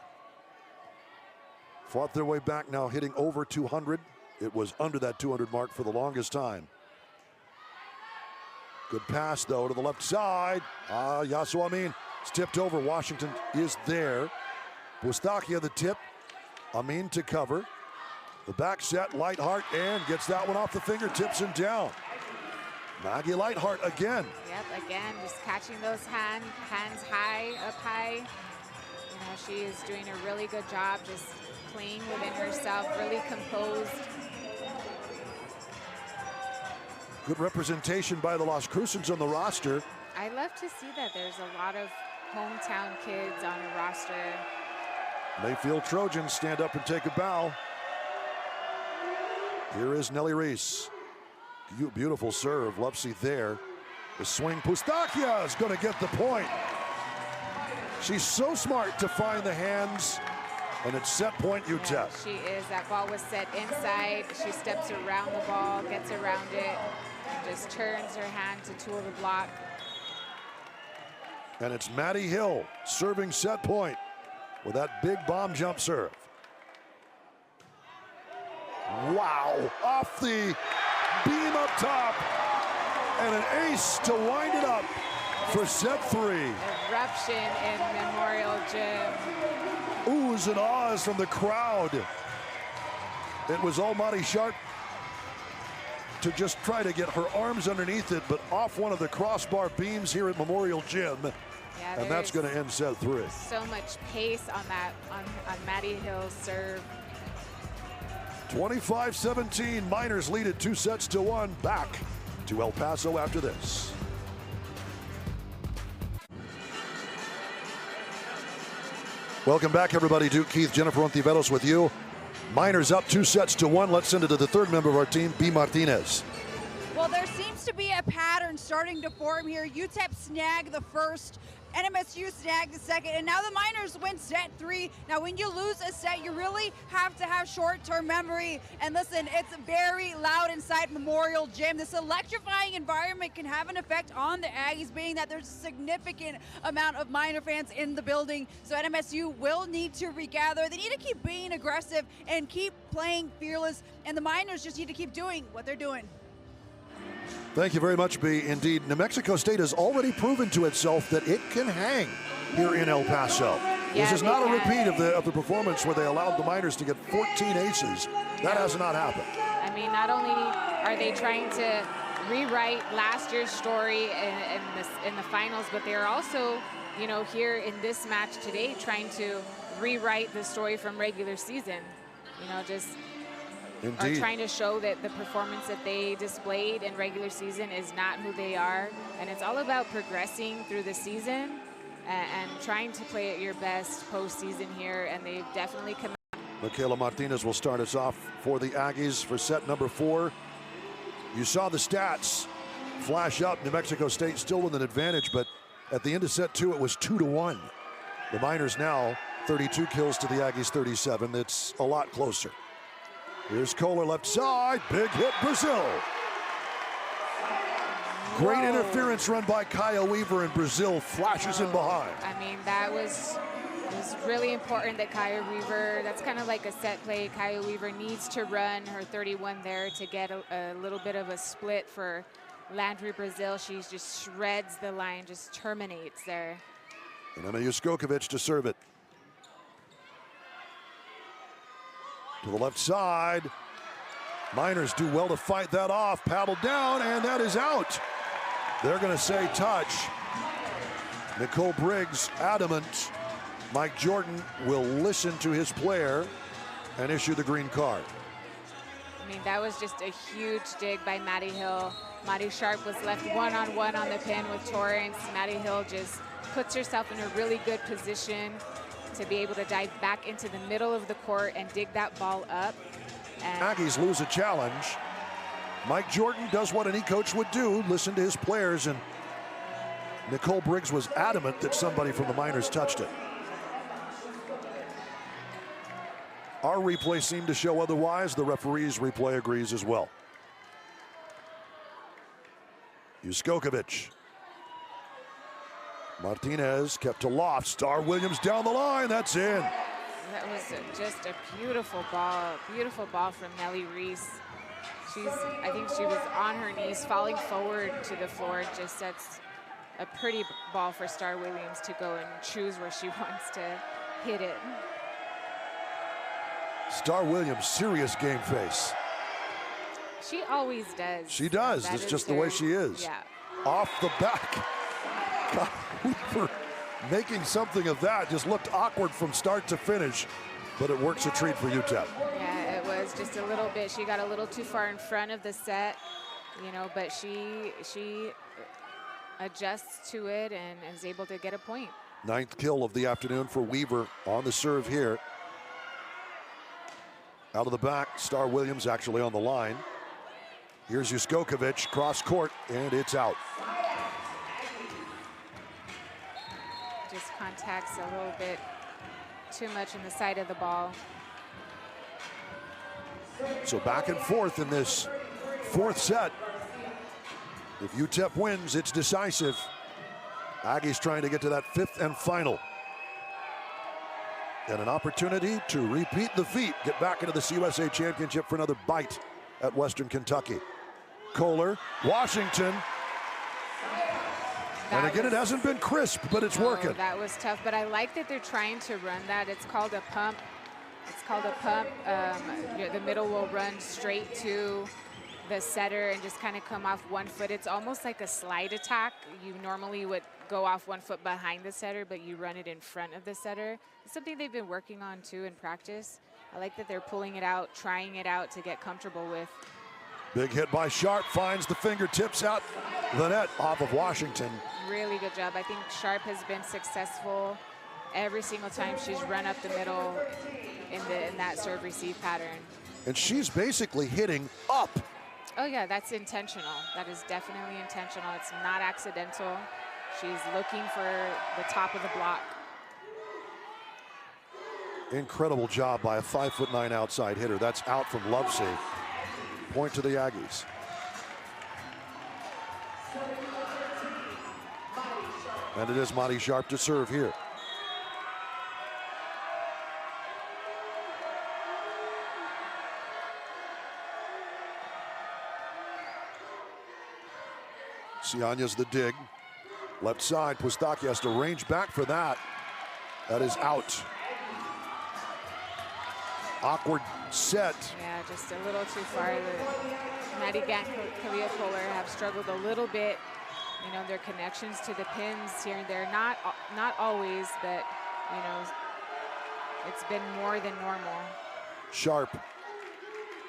Fought their way back now, hitting over 200. It was under that 200 mark for the longest time. Good pass, though, to the left side. Yasu Amin. It's tipped over. Washington is there. Pustakia the tip. Amin to cover. The back set, Lightheart, and gets that one off the fingertips and down. Maggie Lightheart again. Yep, again, just catching those hands high, up high. You know, she is doing a really good job just playing within herself, really composed. Good representation by the Las Cruces on the roster. I love to see that there's a lot of hometown kids on a roster. Mayfield Trojans stand up and take a bow. Here is Nellie Reese. Beautiful serve, Lovesey there. The swing, Pustakia is going to get the point. She's so smart to find the hands, and it's set point UTEP. Yeah, she is. That ball was set inside. She steps around the ball, gets around it, and just turns her hand to tool the block. And it's Maddie Hill serving set point with that big bomb jump serve. Wow, off the beam up top, and an ace to wind it up for set 3. Eruption in Memorial Gym. Oohs and ahs from the crowd. It was Almighty Sharp to just try to get her arms underneath it, but off one of the crossbar beams here at Memorial Gym. Yeah, and that's going to end set 3. So much pace on that, on Maddie Hill's serve. 25-17, Miners lead it 2-1. Back to El Paso after this. Welcome back, everybody. Duke Keith, Jennifer Ontiveros with you. Miners up 2-1. Let's send it to the third member of our team, B. Martinez. Well, there seems to be a pattern starting to form here. UTEP snagged the first, NMSU snagged the second, and now the Miners win set 3. Now, when you lose a set, you really have to have short-term memory. And listen, it's very loud inside Memorial Gym. This electrifying environment can have an effect on the Aggies, being that there's a significant amount of Miner fans in the building. So NMSU will need to regather. They need to keep being aggressive and keep playing fearless, and the Miners just need to keep doing what they're doing. Thank you very much, B. Indeed, New Mexico State has already proven to itself that it can hang here in El Paso. Yeah, this is not a repeat of the performance where they allowed the Miners to get 14 aces. That has not happened. I mean, not only are they trying to rewrite last year's story in the finals, but they're also, you know, here in this match today trying to rewrite the story from regular season. You know, just Indeed. are trying to show that the performance that they displayed in regular season is not who they are. And it's all about progressing through the season and trying to play at your best postseason here. And they've definitely come. Michaela Martinez will start us off for the Aggies for set number 4. You saw the stats flash up. New Mexico State still with an advantage, but at the end of set 2, it was 2-1. The Miners now 32 kills to the Aggies 37. It's a lot closer. Here's Kohler left side, big hit Brazil. Great interference run by Kaya Weaver, and Brazil flashes in behind. I mean, that was really important that Kaya Weaver, that's kind of like a set play. Kaya Weaver needs to run her 31 there to get a little bit of a split for Landry Brazil. She just shreds the line, just terminates there. And Emma Juskovic to serve it. To the left side. Miners do well to fight that off. Paddle down, and that is out. They're going to say touch. Nicole Briggs adamant. Mike Jordan will listen to his player and issue the green card. I mean, that was just a huge dig by Maddie Hill. Maddie Sharp was left one-on-one on the pin with Torrance. Maddie Hill just puts herself in a really good position to be able to dive back into the middle of the court and dig that ball up. And Aggies lose a challenge. Mike Jordan does what any coach would do, listen to his players, and Nicole Briggs was adamant that somebody from the Miners touched it. Our replay seemed to show otherwise. The referee's replay agrees as well. Juskokovic. Martinez kept to loft. Star Williams down the line. That's in. that was just a beautiful ball from Nellie Reese. I think she was on her knees, falling forward to the floor. Just sets a pretty ball for Star Williams to go and choose where she wants to hit it. Star Williams, serious game face. She always does. She does. That's just the way she is. Yeah. Off the back. God, Weaver making something of that. Just looked awkward from start to finish, but it works a treat for UTEP. Yeah, it was just a little bit. She got a little too far in front of the set, you know, but she adjusts to it and is able to get a point. 9th kill of the afternoon for Weaver on the serve here. Out of the back, Star Williams actually on the line. Here's Juskokovic, cross court, and it's out. Just contacts a little bit too much in the side of the ball. So back and forth in this 4th set. If UTEP wins, it's decisive. Aggies trying to get to that 5th and final. And an opportunity to repeat the feat, get back into the CUSA Championship for another bite at Western Kentucky. Kohler, Washington. And again, it hasn't been crisp, but it's working. That was tough, but I like that they're trying to run that. It's called a pump. It's called a pump. The middle will run straight to the setter and just kind of come off one foot. It's almost like a slide attack. You normally would go off one foot behind the setter, but you run it in front of the setter. It's something they've been working on too in practice. I like that they're pulling it out, trying it out to get comfortable with. Big hit by Sharp, finds the fingertips out the net off of Washington. Really good job. I think Sharp has been successful every single time she's run up the middle in that serve receive pattern. And she's basically hitting up. Oh yeah, that's intentional. That is definitely intentional. It's not accidental. She's looking for the top of the block. Incredible job by a 5'9" outside hitter. That's out from Lovesey. Point to the Aggies. And it is Monty Sharp to serve here. Sianya's the dig. Left side, Pustaki has to range back for that. That is out. Awkward set. Yeah, just a little too far. Maddie Gant, Kalia Kohler have struggled a little bit. You know, their connections to the pins here and there, not always, but, you know, it's been more than normal. Sharp.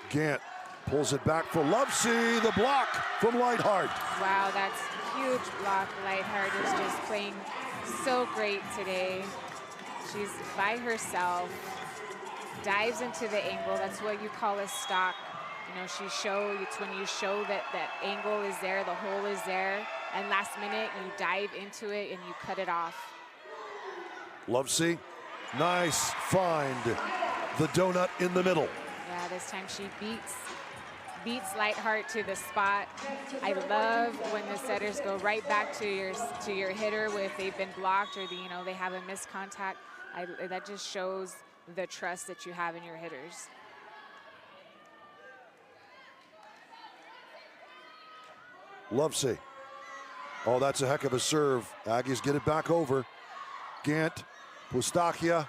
Gant pulls it back for Lovesey. The block from Lightheart. Wow, that's huge block. Lightheart is just playing so great today. She's by herself, dives into the angle. That's what you call a stock. You know, it's when you show that that angle is there, the hole is there, and last minute you dive into it and you cut it off. Lovesey, nice find. The donut in the middle. Yeah, this time she beats Lightheart to the spot. I love when the setters go right back to your hitter if they've been blocked or they have a missed contact. That just shows the trust that you have in your hitters. Lovesey. Oh, that's a heck of a serve. Aggies get it back over. Gant, Pustakia,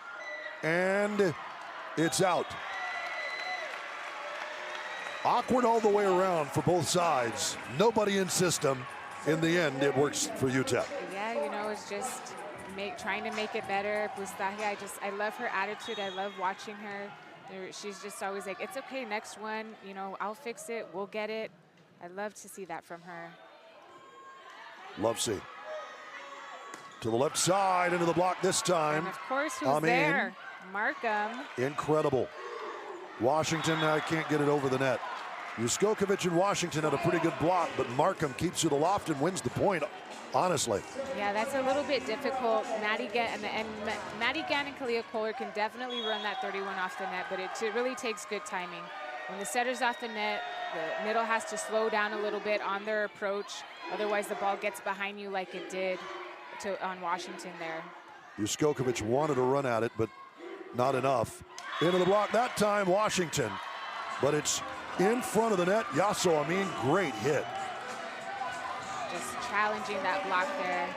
and it's out. Awkward all the way around for both sides. Nobody in system. In the end, it works for UTEP. Yeah, you know, it's just trying to make it better. Bustaje, I love her attitude. I love watching her. She's just always like, it's okay, next one, you know, I'll fix it, we'll get it. I love to see that from her. Love see. To the left side, into the block this time. And of course, who's there? Markham. Incredible. Washington can't get it over the net. Juskokovic and Washington had a pretty good block, but Markham keeps it aloft and wins the point, honestly. Yeah, that's a little bit difficult. Maddie Gann and Kalia Kohler can definitely run that 31 off the net, but it really takes good timing. When the setter's off the net, the middle has to slow down a little bit on their approach. Otherwise, the ball gets behind you like it did on Washington there. Juskokovic wanted to run at it, but not enough. Into the block that time, Washington. But it's in front of the net. Yasso Amin, great hit. Just challenging that block there.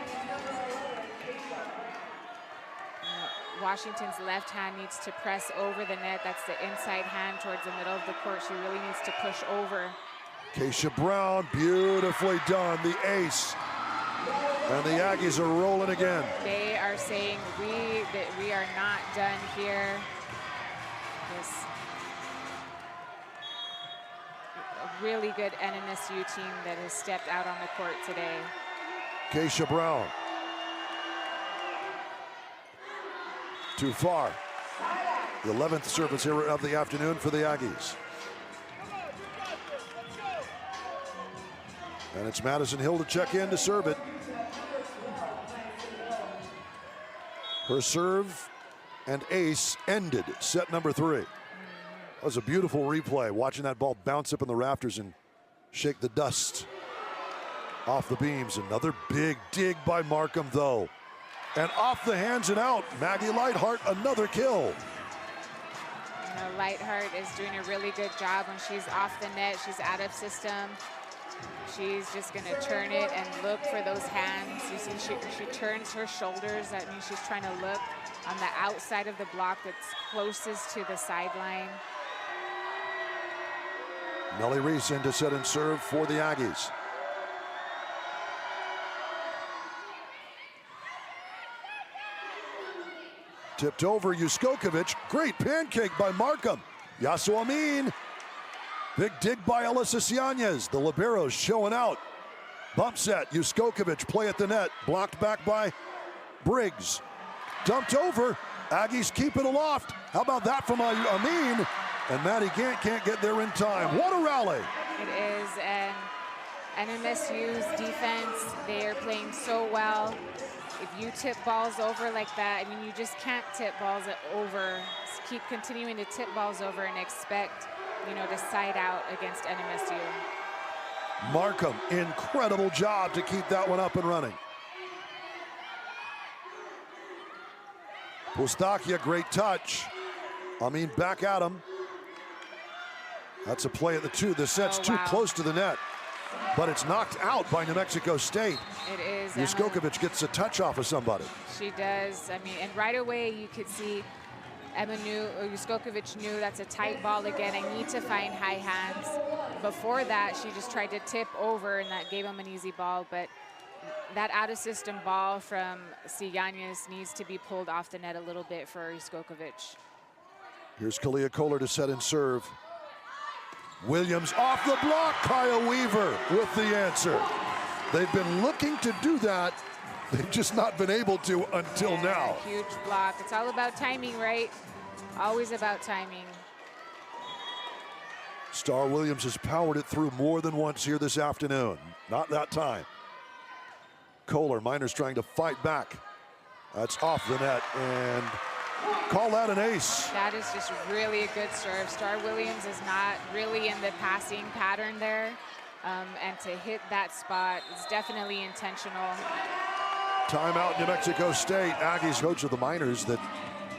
Washington's left hand needs to press over the net. That's the inside hand towards the middle of the court. She really needs to push over. Keisha Brown, beautifully done, the ace. And the Aggies are rolling again. They are saying that we are not done here. A really good NMSU team that has stepped out on the court today. Keisha Brown. Too far. The 11th service here of the afternoon for the Aggies. And it's Madison Hill to check in to serve it. Her serve and ace ended set number 3. That was a beautiful replay, watching that ball bounce up in the rafters and shake the dust off the beams. Another big dig by Markham, though. And off the hands and out, Maggie Lightheart, another kill. You know, Lightheart is doing a really good job when she's off the net. She's out of system. She's just going to turn it and look for those hands. You see, she turns her shoulders. That means she's trying to look on the outside of the block that's closest to the sideline. Melly Reese in to set and serve for the Aggies. Tipped over Juskokovic. Great pancake by Markham. Yasso Amin. Big dig by Alyssa Sianes. The liberos showing out. Bump set. Juskokovic play at the net. Blocked back by Briggs. Dumped over. Aggies keep it aloft. How about that from Amin? And Maddie Gant can't get there in time. What a rally. It is, and NMSU's defense, they are playing so well. If you tip balls over like that, I mean, you just can't tip balls over. Just keep continuing to tip balls over and expect, you know, to side out against NMSU. Markham, incredible job to keep that one up and running. Pustakia, great touch. I mean, back at him. That's a play at the 2. The set's too close to the net, but it's knocked out by New Mexico State. It is. Juskokovic gets a touch off of somebody. She does. I mean, and right away you could see Juskokovic knew that's a tight ball again. I need to find high hands. Before that, she just tried to tip over, and that gave him an easy ball. But that out-of-system ball from Sianes needs to be pulled off the net a little bit for Juskokovic. Here's Kalia Kohler to set and serve. Williams off the block. Kaya Weaver with the answer. They've been looking to do that. They've just not been able to until now. Huge block. It's all about timing, right? Always about timing. Star Williams has powered it through more than once here this afternoon. Not that time. Kohler, Miners trying to fight back. That's off the net, and call that an ace. That is just really a good serve. Star Williams is not really in the passing pattern there. And to hit that spot is definitely intentional. Timeout, New Mexico State. Aggies coach of the Miners.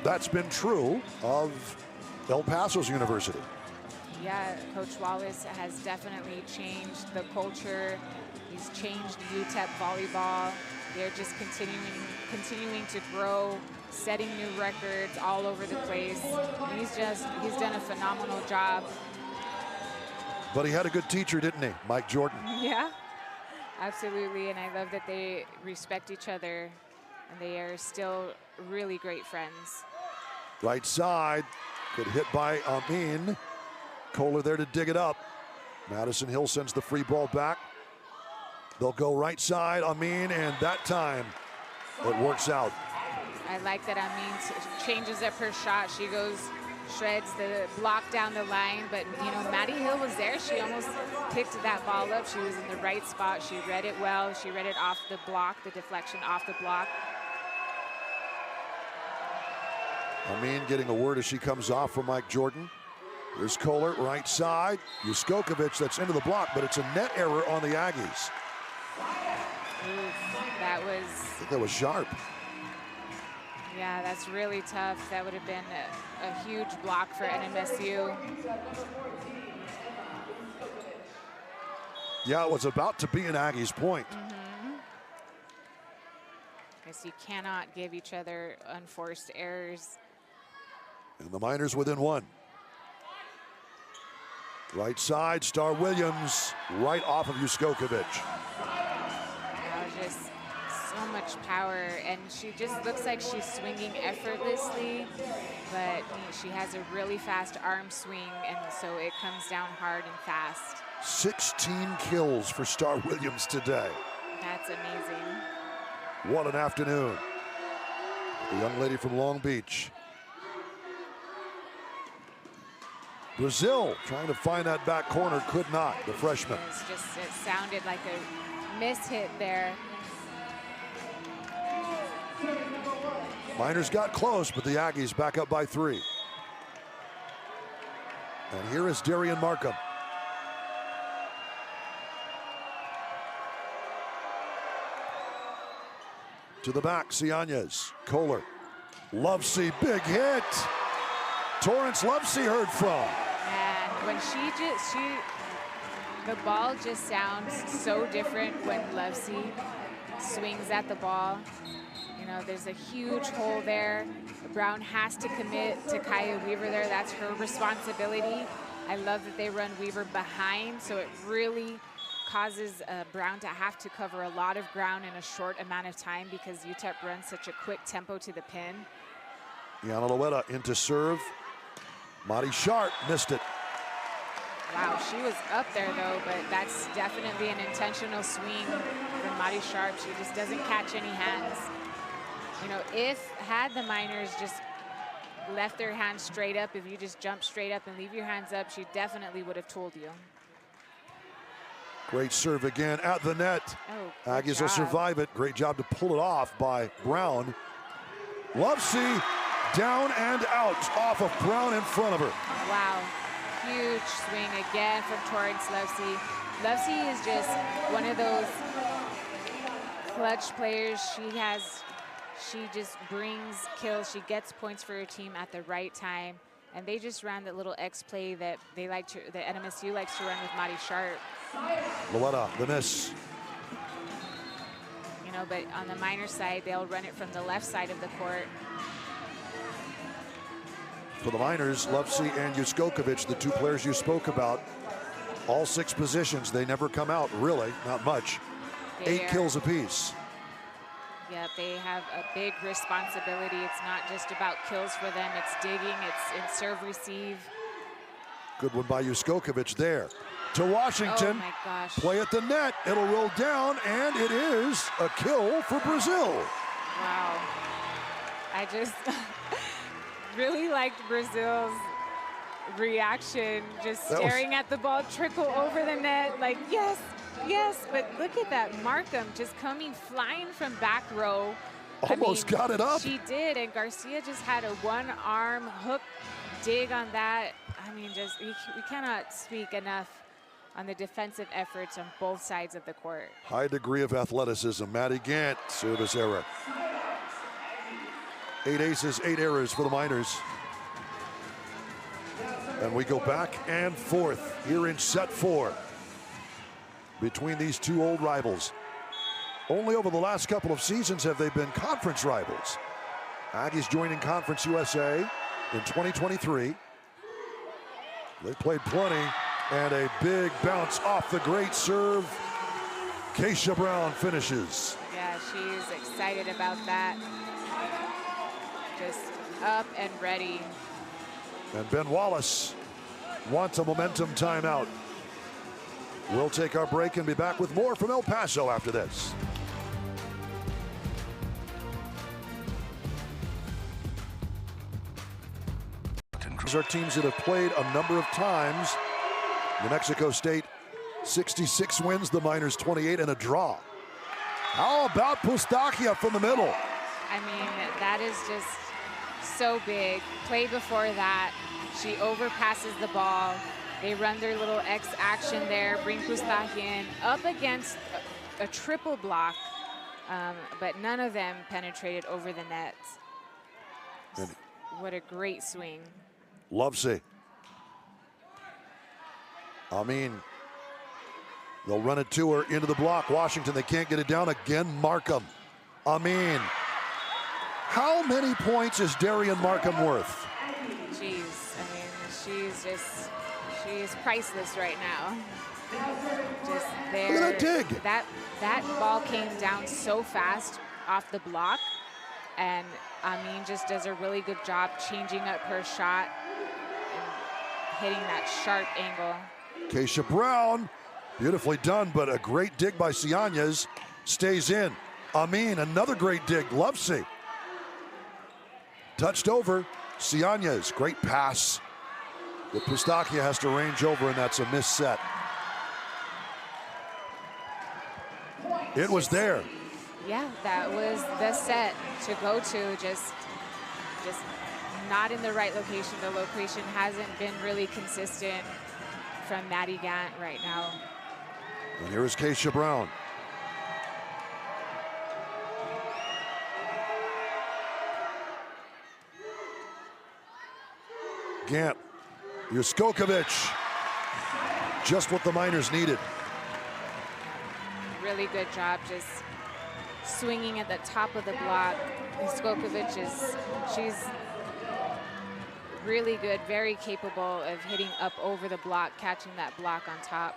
That's been true of El Paso's University. Yeah, Coach Wallace has definitely changed the culture. He's changed UTEP volleyball. They're just continuing to grow, setting new records all over the place. And he's done a phenomenal job. But he had a good teacher, didn't he? Mike Jordan. Yeah, absolutely. And I love that they respect each other and they are still really great friends. Right side, good hit by Amin. Kohler there to dig it up. Madison Hill sends the free ball back. They'll go right side, Amin, and that time it works out. I like that Amin changes up her shot. She goes, shreds the block down the line, but you know, Maddie Hill was there. She almost picked that ball up. She was in the right spot. She read it well. She read it off the block, the deflection off the block. Amin getting a word as she comes off from Mike Jordan. Here's Kohler, right side. Juskokovic, that's into the block, but it's a net error on the Aggies. Oof, that was... I think that was sharp. Yeah, that's really tough. That would have been a huge block for NMSU. Yeah, it was about to be an Aggies point. Because you cannot give each other unforced errors. And the Miners within one. Right side, Star Williams, right off of Juskokovic. Just so much power, and she just looks like she's swinging effortlessly, but she has a really fast arm swing, and so it comes down hard and fast. 16 kills for Star Williams today. That's amazing. What an afternoon. The young lady from Long Beach. Brazil trying to find that back corner, could not, the freshman. It sounded like a miss hit there. Miners got close, but the Aggies back up by 3. And here is Darian Markham. To the back, Ciañez, Kohler, Lovesey, big hit. Torrance Lovesey heard from. And when the ball just sounds so different when Lovesey swings at the ball. You know, there's a huge hole there. Brown has to commit to Kaya Weaver there. That's her responsibility. I love that they run Weaver behind, so it really causes Brown to have to cover a lot of ground in a short amount of time because UTEP runs such a quick tempo to the pin. Yana Loetta into serve. Madi Sharp missed it. Wow, she was up there though, but that's definitely an intentional swing from Madi Sharp. She just doesn't catch any hands. You know, had the Miners just left their hands straight up, if you just jump straight up and leave your hands up, she definitely would have told you. Great serve again at the net. Oh, Aggies will survive it. Great job to pull it off by Brown. Lovesey down and out off of Brown in front of her. Wow, huge swing again from Torrance Lovesey. Lovesey is just one of those clutch players. She just brings kills. She gets points for her team at the right time. And they just ran that little X play that the NMSU likes to run with Madi Sharp. Loetta, the miss. You know, but on the Minor side, they'll run it from the left side of the court. For the Miners, Lovesey and Juskokovic, the two players you spoke about, all 6 positions, they never come out, really, not much. 8 kills apiece. Yeah, they have a big responsibility. It's not just about kills for them. It's digging, it's serve receive. Good one by Juskokovic there. To Washington. Oh my gosh. Play at the net. It'll roll down, and it is a kill for Brazil. Wow. I just really liked Brazil's reaction, just staring at the ball trickle over the net like, yes, yes. But look at that. Markham just coming flying from back row. Almost got it up. She did, and Garcia just had a one-arm hook dig on that. I mean, just we cannot speak enough on the defensive efforts on both sides of the court. High degree of athleticism. Maddie Gant, service error. 8 aces, 8 errors for the Miners. And we go back and forth here in set 4 between these two old rivals. Only over the last couple of seasons have they been conference rivals. Aggies joining Conference USA in 2023. They played plenty And a big bounce off the great serve. Keisha Brown finishes. Yeah, she's excited about that. Just up and ready. And Ben Wallace wants a momentum timeout. We'll take our break and be back with more from El Paso after this. These are teams that have played a number of times. New Mexico State, 66 wins, the Miners 28, and a draw. How about Pustakia from the middle? I mean, that is just so big. Play before that, she overpasses the ball. They run their little X action there, bring Pustakia in up against a triple block, but none of them penetrated over the net. What a great swing. Lovesey. They'll run it to her into the block. Washington, they can't get it down. Again, Markham. How many points is Darian Markham worth? Jeez, she's priceless right now. Just there. Look at that dig. That ball came down so fast off the block, and just does a really good job changing up her shot and hitting that sharp angle. Keisha Brown, beautifully done, but a great dig by Ciañez. Stays in. Another great dig. Lovesey. Touched over. Ciañez, great pass. But Pustakia has to range over, and that's a missed set. It was there. Yeah, that was the set to go to. Just not in the right location. The location hasn't been really consistent from Maddie Gant right now. And here is Keisha Brown. Gant. Juskokovic. Just what the Miners needed. Really good job just swinging at the top of the block. Juskokovic she's really good, very capable of hitting up over the block, catching that block on top.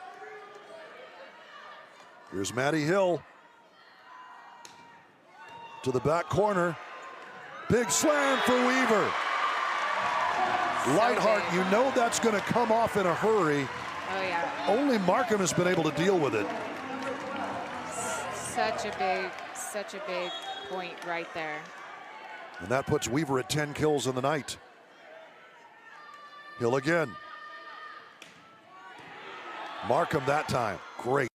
Here's Maddie Hill to the back corner. Big slam for Weaver. So Lightheart, big. you know that's going to come off in a hurry. Oh yeah. Only Markham has been able to deal with it. Such a big point right there. And that puts Weaver at 10 kills in the night. Hill again. Markham that time. Great.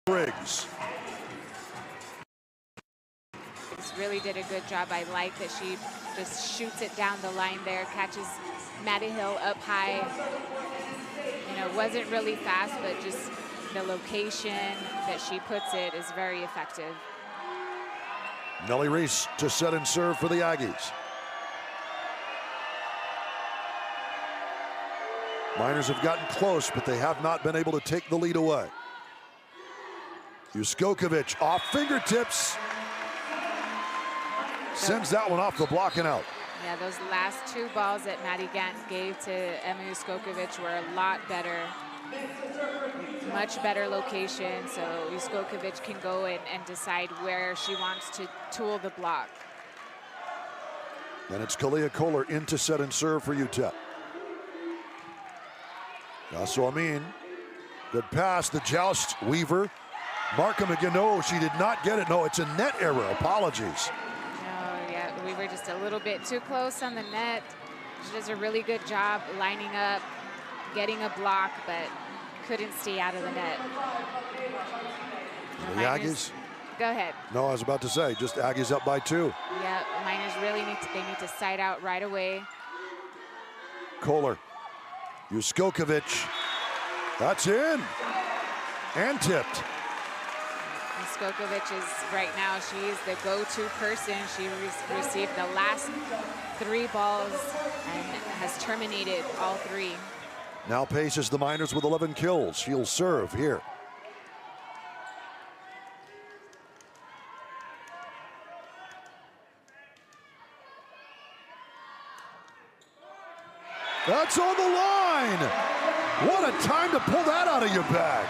Briggs. Really did a good job. I like that she just shoots it down the line there, catches Maddie Hill up high. Wasn't really fast, but just the location that she puts it is very effective. Nellie Reese to set and serve for the Aggies. Miners have gotten close, but they have not been able to take the lead away. Juskokovic off fingertips. Sends that one off the block and out. Yeah, those last two balls that Maddie Gant gave to Emma Juskokovic were a lot better. Much better location, so Juskokovic can go in and decide where she wants to tool the block. And it's Kalia Kohler into set and serve for UTEP. Yasso Amin, good pass, the joust, Weaver. Markham again, no, she did not get it. No, it's a net error, apologies. No, yeah, we were just a little bit too close on the net. She does a really good job lining up, getting a block, but couldn't stay out of the net. The Aggies? Go ahead. No, I was about to say, just Aggies up by 2. Yeah, Miners really need to side out right away. Kohler, Juskokovic, that's in, and tipped. Juskokovic is right now, she is the go-to person. She received the last 3 balls and has terminated all 3. Now paces the Miners with 11 kills. She'll serve here. That's on the line. What a time to pull that out of your bag.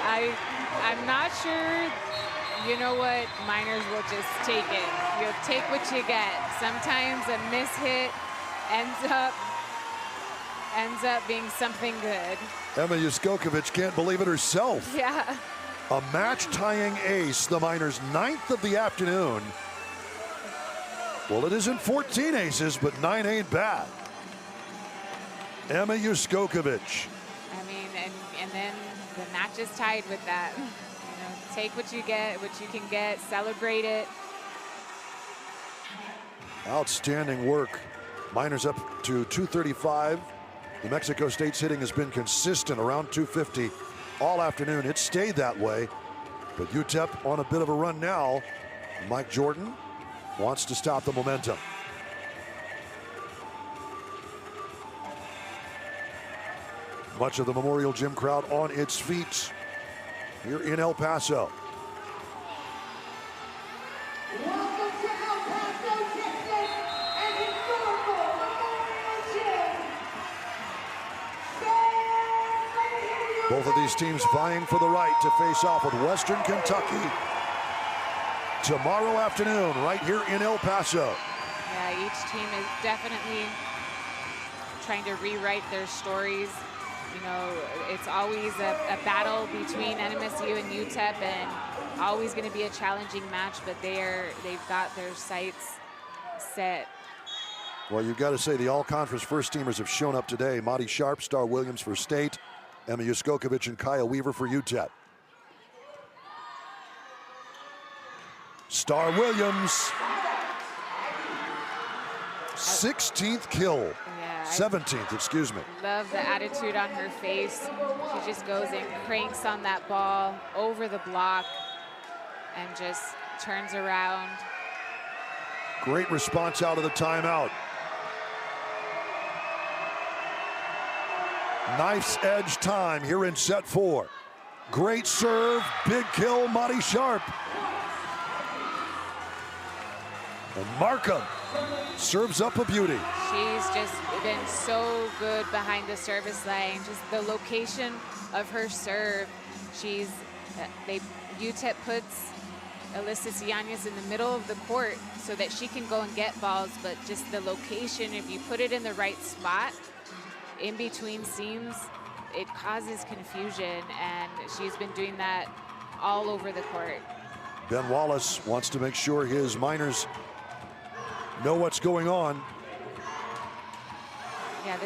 I'm not sure. You know what? Miners will just take it. You'll take what you get. Sometimes a miss hit ends up being something good. Emma Juskokovic can't believe it herself. Yeah. A match-tying ace, the Miners' 9th of the afternoon. Well, it isn't 14 aces, but 9 ain't bad. Emma Juskokovic. I mean, and then the match is tied with that. You know, take what you get, what you can get, celebrate it. Outstanding work. Miners up to 235. New Mexico State's hitting has been consistent around 250 all afternoon. It stayed that way, but UTEP on a bit of a run now. Mike Jordan wants to stop the momentum. Much of the Memorial Gym crowd on its feet here in El Paso. Both of these teams vying for the right to face off with Western Kentucky tomorrow afternoon right here in El Paso. Yeah, each team is definitely trying to rewrite their stories. You know, it's always a battle between NMSU and UTEP, and always going to be a challenging match, but they've got their sights set. Well, you've got to say the all-conference first teamers have shown up today. Maddie Sharp, Star Williams for State, Emma Juskokovic and Kaya Weaver for UTEP. Star Williams, 16th kill. Yeah, 17th, excuse me. Love the attitude on her face. She just goes and cranks on that ball over the block and just turns around. Great response out of the timeout. Knife's edge time here in set 4. Great serve, big kill, Maddie Sharp. And Markham serves up a beauty. She's just been so good behind the service line. Just the location of her serve. UTEP puts Alyssa Ciañez in the middle of the court so that she can go and get balls, but just the location, if you put it in the right spot, in between seams, it causes confusion, and she's been doing that all over the court. Ben Wallace wants to make sure his Miners know what's going on. Yeah,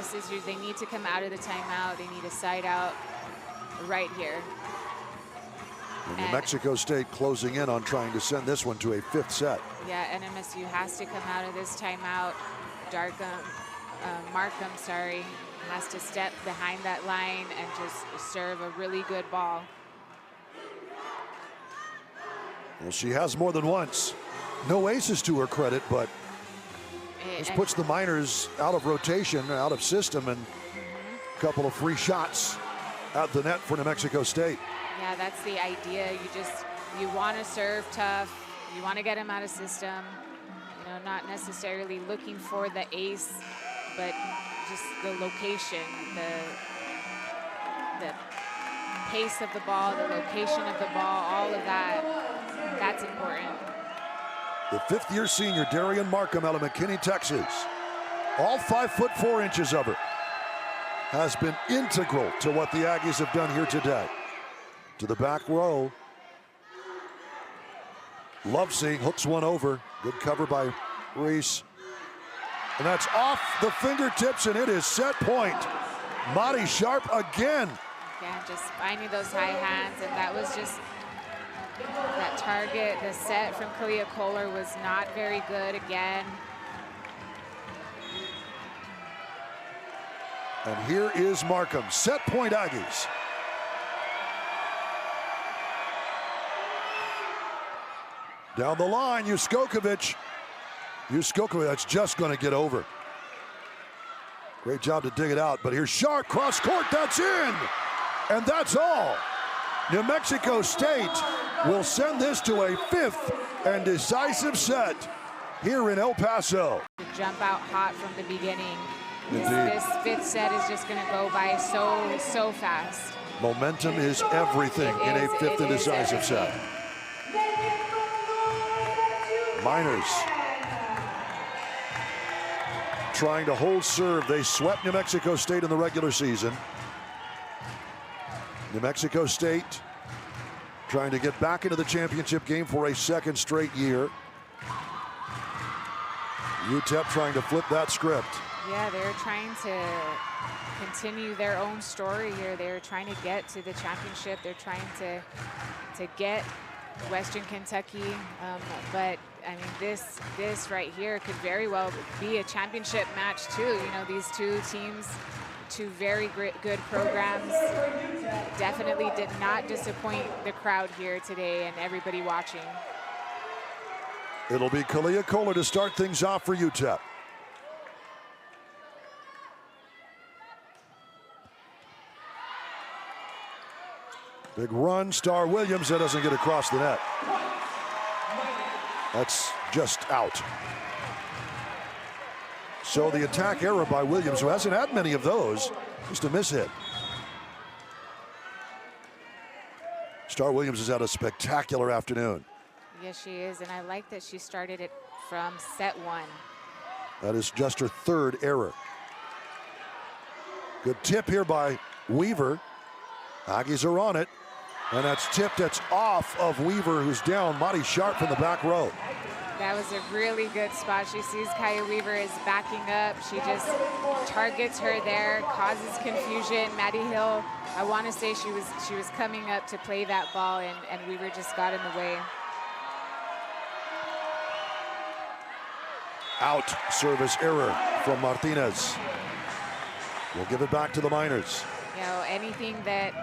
they need to come out of the timeout. They need a side out right here. And New Mexico State closing in on trying to send this one to a 5th set. Yeah, NMSU has to come out of this timeout. Markham, has to step behind that line and just serve a really good ball. Well, she has more than once. No aces to her credit, but this puts the Miners out of rotation, out of system, and a couple of free shots at the net for New Mexico State. Yeah, that's the idea. You want to serve tough. You want to get them out of system. You know, not necessarily looking for the ace, but just the location, the pace of the ball, the location of the ball, all of that, that's important. The 5th-year senior, Darian Markham, out of McKinney, Texas. All 5'4" of her has been integral to what the Aggies have done here today. To the back row. Lovesey hooks one over. Good cover by Reese. And that's off the fingertips, and it is set point. Maddie Sharp again. Again, just finding those high hands, and that was just that target. The set from Kalia Kohler was not very good again. And here is Markham. Set point Aggies. Down the line, Juskokovic. That's just going to get over. Great job to dig it out, but here's Sharp, cross court, that's in! And that's all. New Mexico State will send this to a 5th and decisive set here in El Paso. To jump out hot from the beginning This fifth set is just going to go by so fast. Momentum is everything in a fifth and decisive set. Miners trying to hold serve. They swept New Mexico State in the regular season. New Mexico State trying to get back into the championship game for a second straight year. UTEP trying to flip that script. Yeah, they're trying to continue their own story here. They're trying to get to the championship. They're trying to get Western Kentucky, but I mean, this right here could very well be a championship match too. You know, these two teams, two very good programs, definitely did not disappoint the crowd here today and everybody watching. It'll be Kalia Kohler to start things off for UTEP. Big run, Star Williams, that doesn't get across the net. That's just out. So the attack error by Williams, who hasn't had many of those, just a mishit. Star Williams has had a spectacular afternoon. Yes, she is, and I like that she started it from set one. That is just her third error. Good tip here by Weaver. Aggies are on it. And that's tipped, that's off of Weaver, who's down. Madi Sharp from the back row. That was a really good spot. She sees Kaya Weaver is backing up. She just targets her there, causes confusion. Maddie Hill, I want to say she was coming up to play that ball, and Weaver just got in the way. Out, service error from Martinez. We'll give it back to the Miners. You know, anything that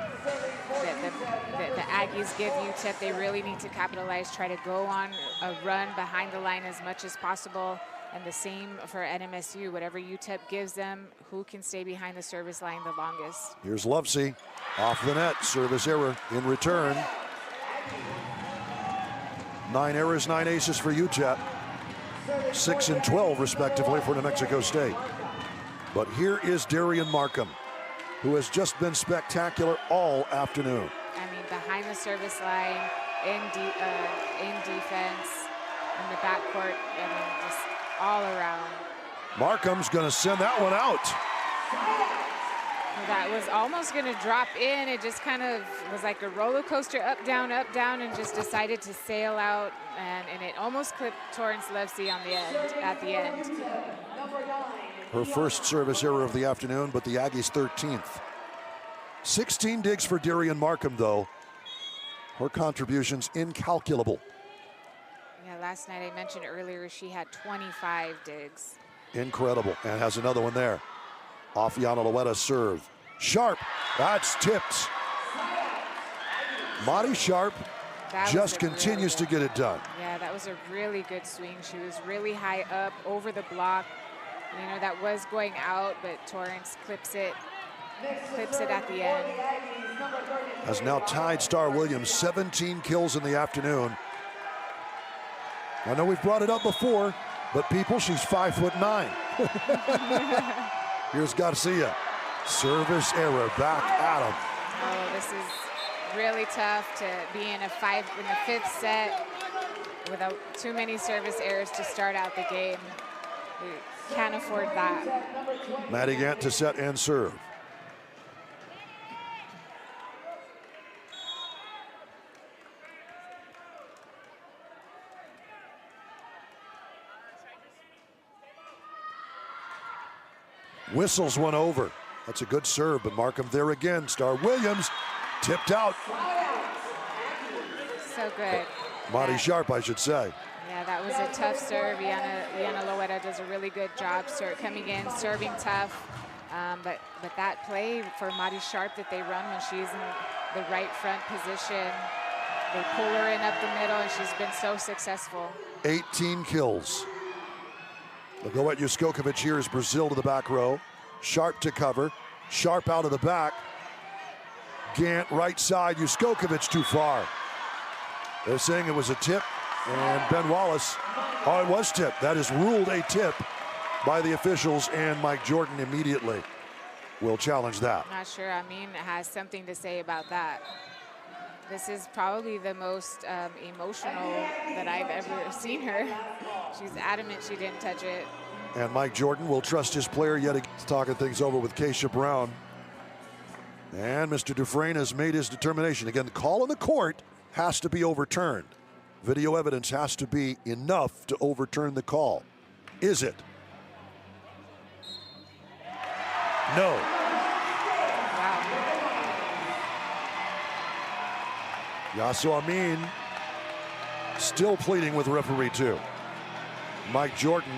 the Aggies give UTEP, they really need to capitalize, try to go on a run behind the line as much as possible. And the same for NMSU, whatever UTEP gives them, who can stay behind the service line the longest. Here's Lovesey, off the net, service error in return. 9 errors, 9 aces for UTEP. 6 and 12 respectively for New Mexico State. But here is Darian Markham, who has just been spectacular all afternoon. I mean, behind the service line, in defense, in the backcourt, I mean, just all around. Markham's going to send that one out. That was almost going to drop in. It just kind of was like a roller coaster, up, down, and just decided to sail out, and it almost clipped Torrance Lovesey on the end, at the end. Her first service error of the afternoon, but the Aggies 13th. 16 digs for Darian Markham, though. Her contributions incalculable. Yeah, last night I mentioned earlier she had 25 digs. Incredible, and has another one there. Off Yana Loetta's serve. Sharp, that's tipped. Madi Sharp just continues to get it done. Yeah, that was a really good swing. She was really high up over the block. You know, that was going out, but Torrance clips it at the end. Has now tied Star Williams, 17 kills in the afternoon. I know we've brought it up before, but people, she's 5'9". Here's Garcia, service error, back at him. Oh, this is really tough to be in the fifth set without too many service errors to start out the game. We can't afford that. Maddie Gant to set and serve. Whistles one over. That's a good serve, but Markham there again. Star Williams tipped out. So good. Madi Sharp, I should say. Yeah, that was a tough serve. Yana Loetta does a really good job coming in, serving tough. But that play for Madi Sharp that they run when she's in the right front position, they pull her in up the middle, and she's been so successful. 18 kills. They'll go at Juskovic here as Brazil to the back row. Sharp to cover. Sharp out of the back. Gant right side. Juskovic too far. They're saying it was a tip. And Ben Wallace, oh, it was tipped. That is ruled a tip. by the officials, and Mike Jordan immediately will challenge that. I'm not sure Amin has something to say about that. This is probably the most emotional that I've ever seen her. She's adamant she didn't touch it. And Mike Jordan will trust his player yet again. Talking things over with Keisha Brown. And Mr. Dufresne has made his determination. Again, the call in the court has to be overturned. Video evidence has to be enough to overturn the call. Is it? No. Wow. Yasu Amin still pleading with referee 2. Mike Jordan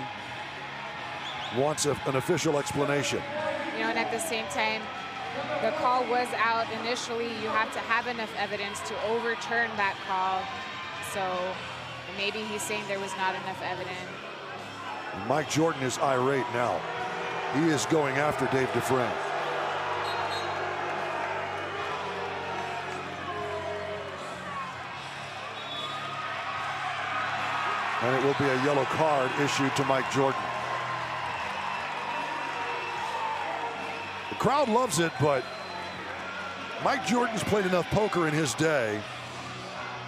wants an official explanation. You know, and at the same time, the call was out initially. You have to have enough evidence to overturn that call. So maybe he's saying there was not enough evidence. Mike Jordan is irate now. He is going after Dave Dufresne. And it will be a yellow card issued to Mike Jordan. The crowd loves it, but Mike Jordan's played enough poker in his day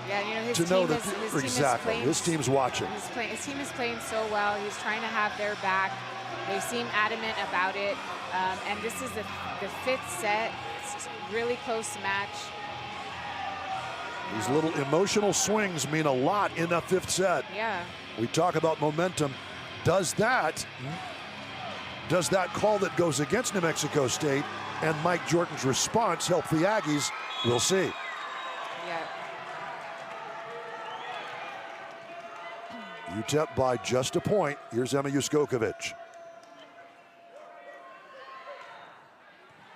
Yeah, you know, his to team know that is, exactly playing, his team's watching. his team is playing so well. He's trying to have their back. They seem adamant about it. And this is the 5th set. It's a really close match. These little emotional swings mean a lot in that 5th set. Yeah. We talk about momentum. Does that call that goes against New Mexico State and Mike Jordan's response help the Aggies? We'll see. Yeah. UTEP by just a point. Here's Emma Juskokovic.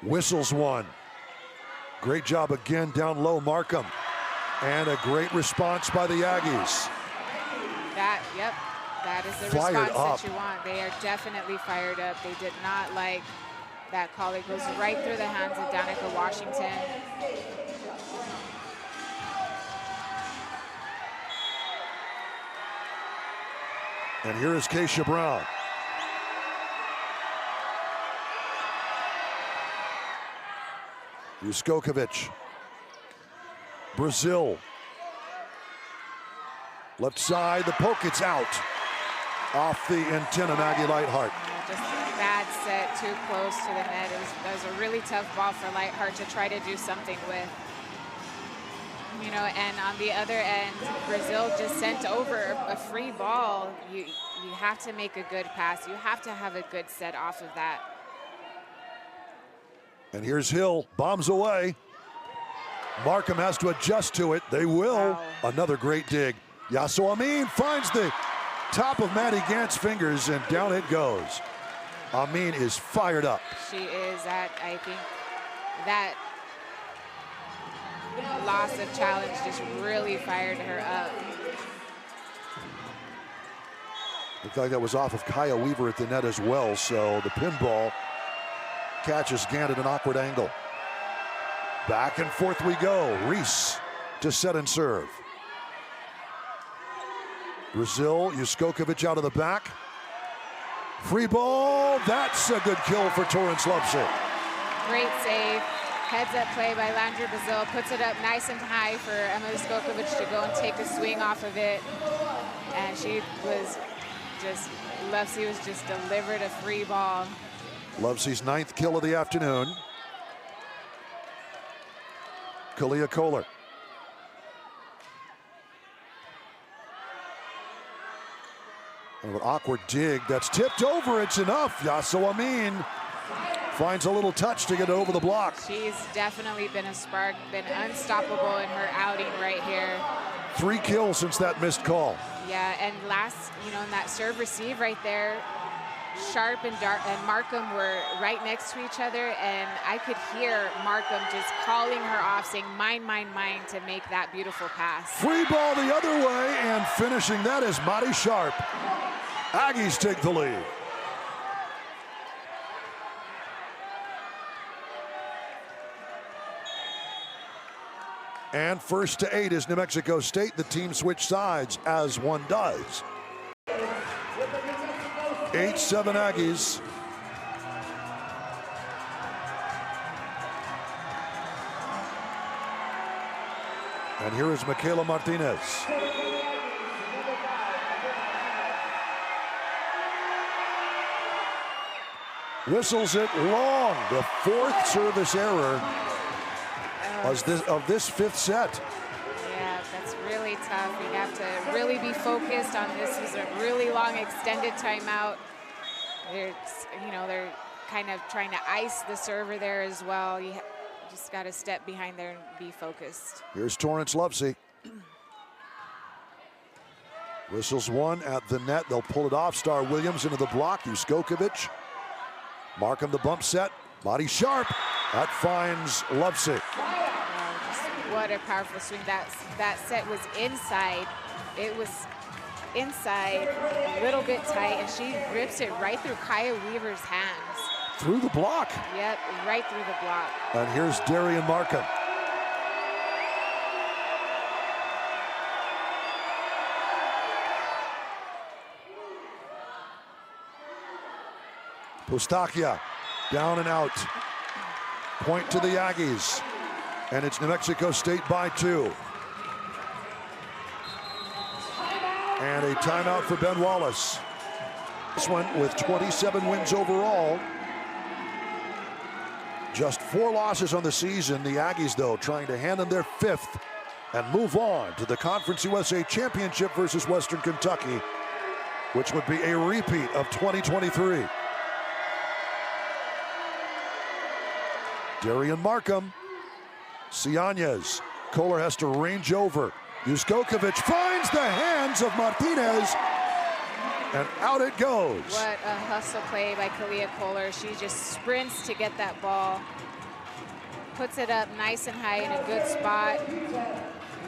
Whistles one. Great job again down low, Markham. And a great response by the Aggies. Yep, that is the Fired response up. that you want. They are definitely fired up. They did not like that call. It goes right through the hands of Danica Washington. And here is Keisha Brown. Juskokovic. Brazil. Left side, the poke, it's out. Off the antenna, Maggie Lightheart. Just a bad set, too close to the net. It was a really tough ball for Lightheart to try to do something with. You know, and on the other end, Brazil just sent over a free ball. You have to make a good pass. You have to have a good set off of that. And here's Hill, bombs away. Markham has to adjust to it. They will. Wow. Another great dig. Yasu Amin finds the top of Maddie Gant's fingers, and down it goes. Amin is fired up. She is at, I think, that loss of challenge just really fired her up. Looked like that was off of Kaya Weaver at the net as well, so the pinball catches Gant at an awkward angle. Back and forth we go. Reese to set and serve. Brazil, Juskokovic out of the back. Free ball, that's a good kill for Torrance Lupsey. Great save. Heads up play by Landry Brazil. Puts it up nice and high for Emma Juskokovic to go and take a swing off of it. And she was just, Lupsey was just delivered a free ball. Lupsey's 9th kill of the afternoon. Kalia Kohler. An awkward dig that's tipped over. It's enough. Yasu Amin finds a little touch to get over the block. She's definitely been a spark, been unstoppable in her outing right here. 3 kills since that missed call. Yeah, and last, you know, in that serve receive right there, Sharp and Markham were right next to each other, and I could hear Markham just calling her off, saying, mine, mine, mine, to make that beautiful pass. Free ball the other way, and finishing that is Madi Sharp. Aggies take the lead. And first to 8 is New Mexico State. The team switched sides, as one does. 8-7 Aggies. And here is Michaela Martinez. Whistles it long. The fourth service error of this fifth set. Yeah, that's really tough. You have to really be focused on this. This is a really long extended timeout. They're kind of trying to ice the server there as well. You just got to step behind there and be focused. Here's Torrance Lovesey. Whistles one at the net. They'll pull it off. Star Williams into the block. Juskokovic. Markham the bump set. Body sharp. That finds Lovesey. What a powerful swing. That set was inside. It was inside, a little bit tight, and she rips it right through Kaya Weaver's hands. Through the block. Yep, right through the block. And here's Darian Markham. Pustakia down and out. Point to the Aggies. And it's New Mexico State by 2. And a timeout for Ben Wallace. This one with 27 wins overall. Just 4 losses on the season. The Aggies, though, trying to hand them their 5th and move on to the Conference USA Championship versus Western Kentucky, which would be a repeat of 2023. Darian Markham. Cianez. Kohler has to range over. Juskokovic finds the hands of Martinez, and out it goes. What a hustle play by Kalia Kohler. She just sprints to get that ball, puts it up nice and high in a good spot.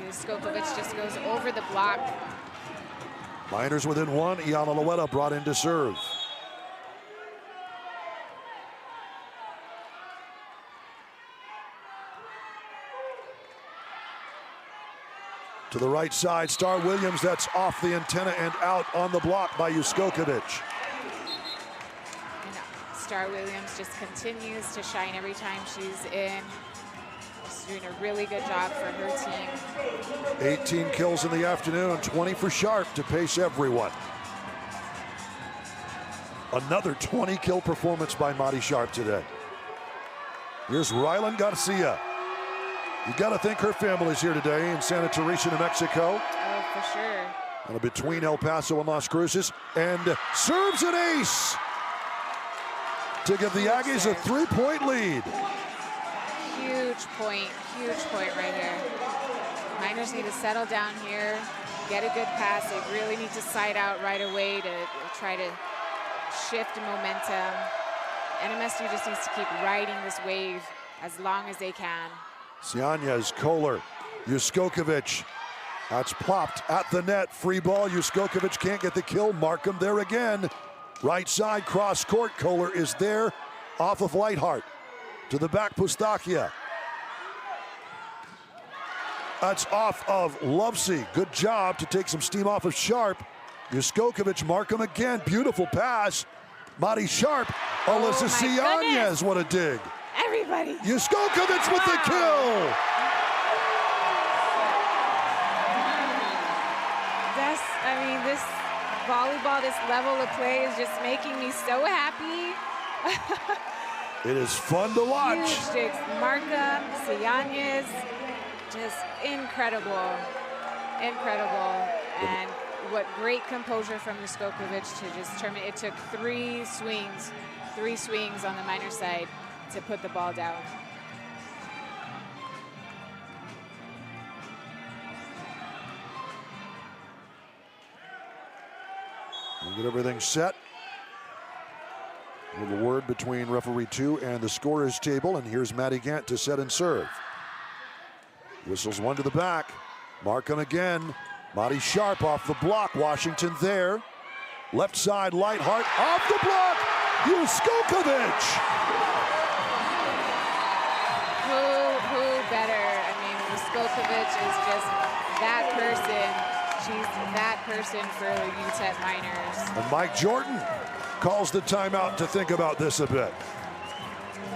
Juskokovic just goes over the block. Miners within 1. Iana Loetta brought in to serve. To the right side, Star Williams, that's off the antenna and out on the block by Juskokovic. Star Williams just continues to shine every time she's in. She's doing a really good job for her team. 18 kills in the afternoon, 20 for Sharp to pace everyone. Another 20 kill performance by Madi Sharp today. Here's Rylan Garcia. You got to think her family's here today in Santa Teresa, New Mexico. Oh, for sure. And between El Paso and Las Cruces, and serves an ace to give the Aggies a 3-point lead. Huge point right here. Miners need to settle down here, get a good pass. They really need to side out right away to try to shift momentum. NMSU just needs to keep riding this wave as long as they can. Cianez, Kohler, Juskokovic. That's plopped at the net. Free ball. Juskokovic can't get the kill. Markham there again. Right side, cross court. Kohler is there off of Lightheart. To the back, Pustakia. That's off of Lovesey. Good job to take some steam off of Sharp. Juskokovic, Markham again. Beautiful pass. Madi Sharp. Alyssa Cianez, what a dig. Everybody. Juskokovic with the kill. This volleyball, this level of play is just making me so happy. It is fun to watch. Huge jigs. Markham, Cianez, just incredible. And what great composure from Juskokovic to just terminate. It took 3 swings on the minor side to put the ball down. We'll get everything set. A little word between referee 2 and the scorer's table, and here's Maddie Gant to set and serve. Whistles one to the back. Markham again. Madi Sharp off the block. Washington there. Left side, Lightheart off the block. Juskokovic. Who better? I mean, Juskokovic is just that person. She's that person for the UTEP Miners. And Mike Jordan calls the timeout to think about this a bit.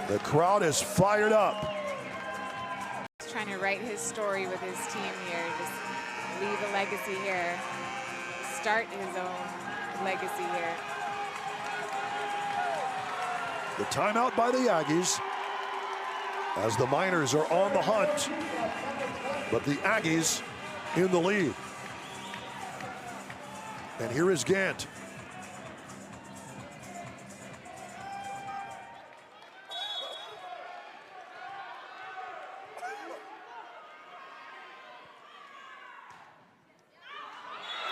The crowd is fired up. He's trying to write his story with his team here, just leave a legacy here, start his own legacy here. The timeout by the Aggies as the Miners are on the hunt, but the Aggies in the lead. And here is Gant.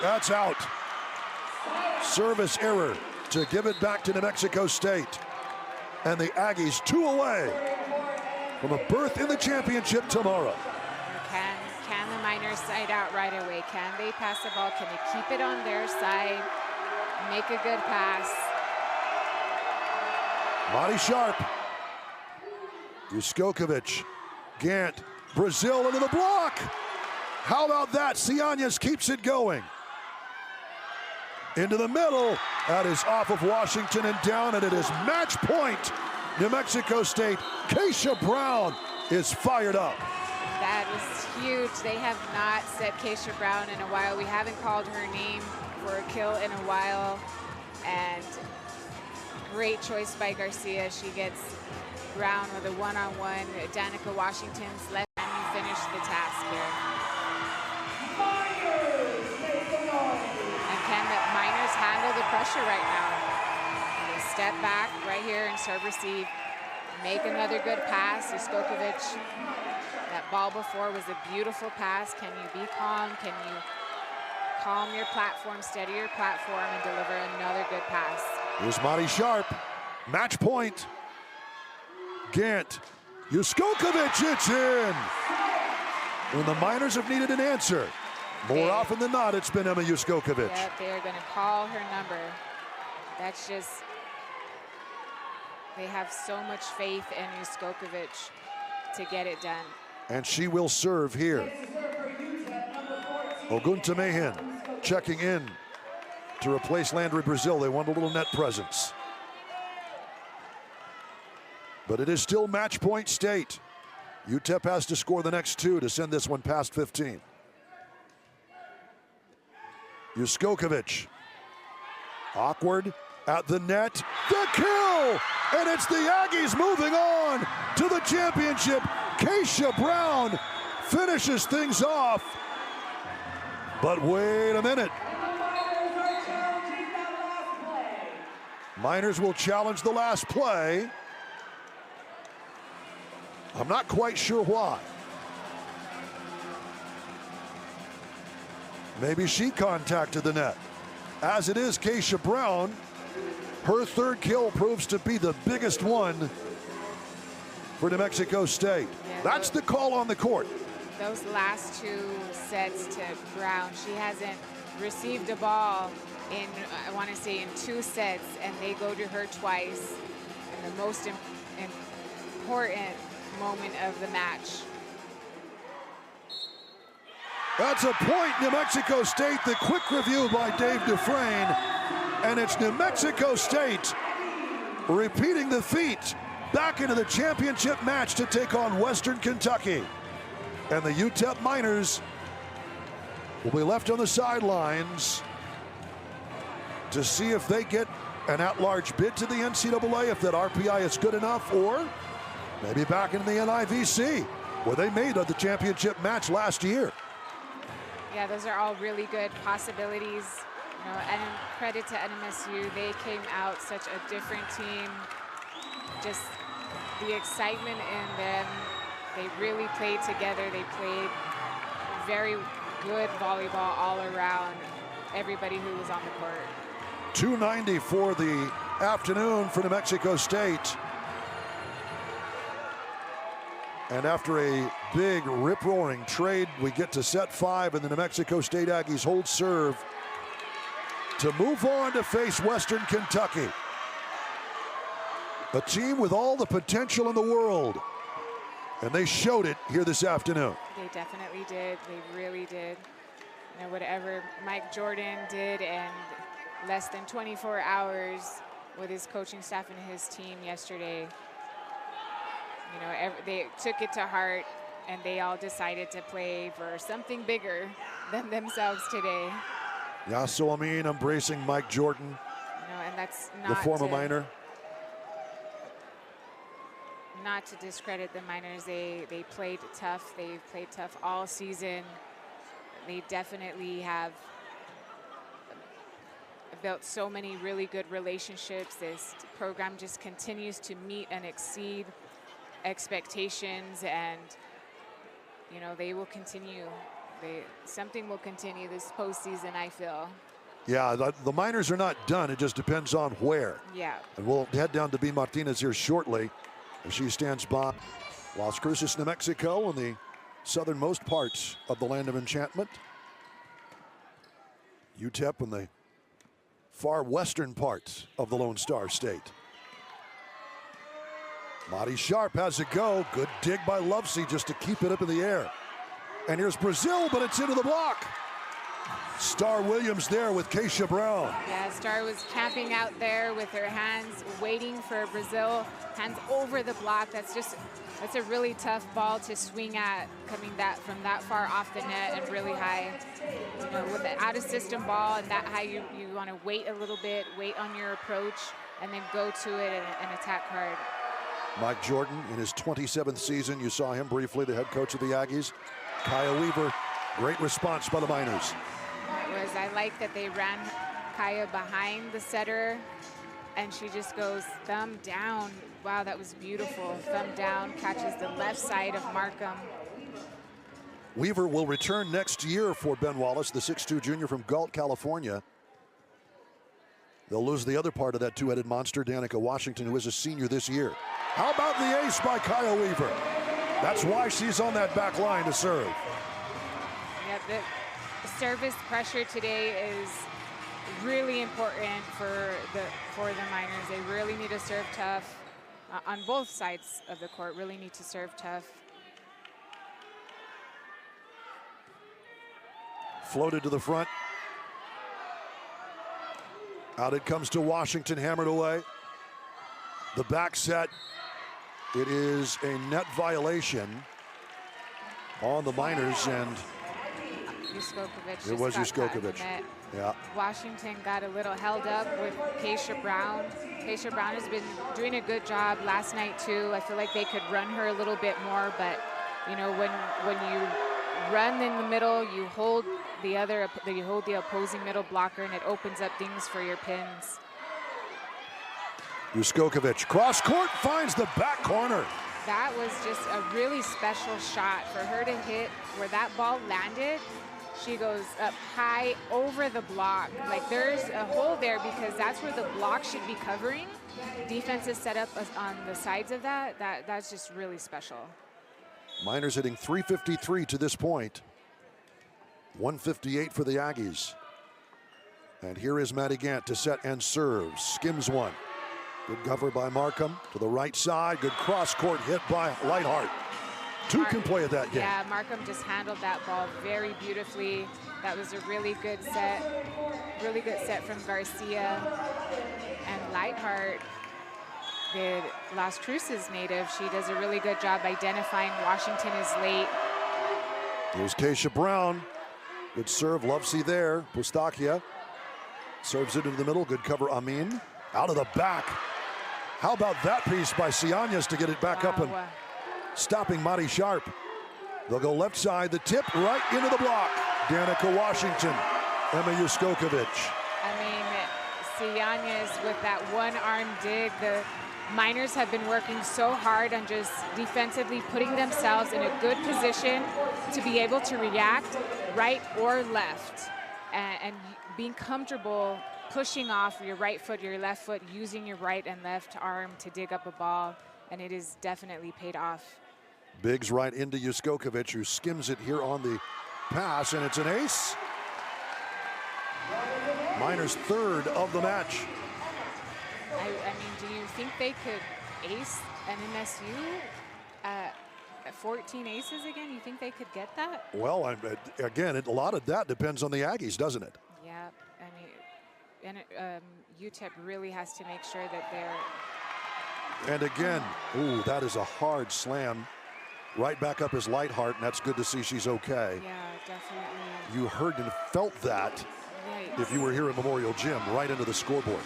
That's out. Service error to give it back to New Mexico State. And the Aggies 2 away from a berth in the championship tomorrow. Can the Miners side out right away? Can they pass the ball? Can they keep it on their side? Make a good pass. Monty Sharp. Juskokovic. Gant. Brazil into the block. How about that? Ciañez keeps it going. Into the middle. That is off of Washington and down, and it is match point. New Mexico State. Keisha Brown is fired up. That is huge. They have not said Keisha Brown in a while. We haven't called her name for a kill in a while. And great choice by Garcia. She gets Brown with a one-on-one. Danica Washington's left hand finish the task here. And can the Miners handle the pressure right now? They step back right here and serve receive. Make another good pass. Juskokovic. That ball before was a beautiful pass. Can you be calm? Can you calm your platform, steady your platform, and deliver another good pass? Here's Monty Sharp. Match point. Gant. Juskokovic, it's in. When the Miners have needed an answer, more often than not, it's been Emma Juskokovic. Yep, they're going to call her number. That's just, they have so much faith in Juskokovic to get it done. And she will serve here. Oguntamehin checking in to replace Landry Brazil. They want a little net presence. But it is still match point State. UTEP has to score the next 2 to send this one past 15. Juskokovic. Awkward at the net. The kill! And it's the Aggies moving on to the championship. Keisha Brown finishes things off. But wait a minute. Miners will challenge the last play. I'm not quite sure why. Maybe she contacted the net. As it is, Keisha Brown, her third kill proves to be the biggest one for New Mexico State. Yeah, that's the call on the court. Those last 2 sets to Brown, she hasn't received a ball in, I want to say, in 2 sets, and they go to her twice in the most important moment of the match. That's a point, New Mexico State. The quick review by Dave Dufresne, and it's New Mexico State repeating the feat back into the championship match to take on Western Kentucky. And the UTEP Miners will be left on the sidelines to see if they get an at-large bid to the NCAA, if that RPI is good enough, or maybe back into the NIVC, where they made the championship match last year. Yeah, those are all really good possibilities. You know, and credit to NMSU, they came out such a different team. Just the excitement in them. They really played together. They played very good volleyball all around, everybody who was on the court. 290 for the afternoon for New Mexico State. And after a big rip-roaring trade, we get to set 5, and the New Mexico State Aggies hold serve to move on to face Western Kentucky. A team with all the potential in the world. And they showed it here this afternoon. They definitely did. They really did. You know, whatever Mike Jordan did in less than 24 hours, with his coaching staff and his team yesterday. You know, they took it to heart, and they all decided to play for something bigger than themselves today. Yasso Amin embracing Mike Jordan, You know, and that's not the former Miner. Not to discredit the Miners. They played tough. They've played tough all season. They definitely have built so many really good relationships. This program just continues to meet and exceed expectations, and you know, they will continue. Something will continue this postseason, I feel. Yeah, the Miners are not done. It just depends on where. Yeah. And we'll head down to B. Martinez here shortly as she stands by. Las Cruces, New Mexico, in the southernmost parts of the land of enchantment. UTEP in the far western parts of the Lone Star State. Madi Sharp has a go. Good dig by Lovesey just to keep it up in the air. And here's Brazil, but it's into the block. Star Williams there with Keisha Brown. Yeah, Star was camping out there with her hands, waiting for Brazil. Hands over the block. That's a really tough ball to swing at, coming from that far off the net and really high. You know, with an out-of-system ball and that high, you want to wait a little bit, wait on your approach, and then go to it and attack hard. Mike Jordan in his 27th season. You saw him briefly, the head coach of the Aggies. Kaya Weaver, great response by the Miners. I like that they ran Kaya behind the setter, and she just goes thumb down. Wow, that was beautiful. Thumb down, catches the left side of Markham. Weaver will return next year for Ben Wallace, the 6'2 junior from Galt, California. They'll lose the other part of that two-headed monster, Danica Washington, who is a senior this year. How about the ace by Kaya Weaver? That's why she's on that back line to serve. Yeah, the service pressure today is really important for the Miners. They really need to serve tough on both sides of the court. Really need to serve tough. Floated to the front. Out it comes to Washington, hammered away. The back set. It is a net violation on the Miners, and it was Juskovic. Yeah. Washington got a little held up with Keisha Brown. Keisha Brown has been doing a good job last night too. I feel like they could run her a little bit more, but you know, when you run in the middle, you hold the opposing middle blocker, and it opens up things for your pins. Juskovic, cross court, finds the back corner. That was just a really special shot for her to hit where that ball landed. She goes up high over the block. Like, there's a hole there because that's where the block should be covering. Defense is set up on the sides of that. That's just really special. Miners hitting .353 to this point. 158 for the Aggies. And here is Maddie Gant to set and serve. Skims one. Good cover by Markham to the right side. Good cross-court hit by Lightheart. Two can play at that game. Yeah, Markham just handled that ball very beautifully. That was a really good set. Really good set from Garcia. And Lightheart, the Las Cruces native, she does a really good job identifying Washington is late. Here's Keisha Brown. Good serve, Lovesey there. Pustakia serves it into the middle. Good cover, Amin. Out of the back. How about that piece by Ciañez to get it back up and stopping Madi Sharp. They'll go left side, the tip right into the block. Danica Washington, Emma Juskovic. I mean, Ciañez with that one-arm dig. The Miners have been working so hard on just defensively putting themselves in a good position to be able to react right or left, and being comfortable pushing off your right foot, your left foot, using your right and left arm to dig up a ball, and it is definitely paid off. Biggs right into Juskovic, who skims it here on the pass, and it's an ace. Miners' third of the match. I mean, do you think they could ace NMSU? 14 aces again? You think they could get that? Well, again, a lot of that depends on the Aggies, doesn't it? Yeah, I mean, UTEP really has to make sure that they're. And again, ooh, that is a hard slam. Right back up his light heart, and that's good to see she's okay. Yeah, definitely. You heard and felt that Yikes. if you were here at Memorial Gym, right into the scoreboard.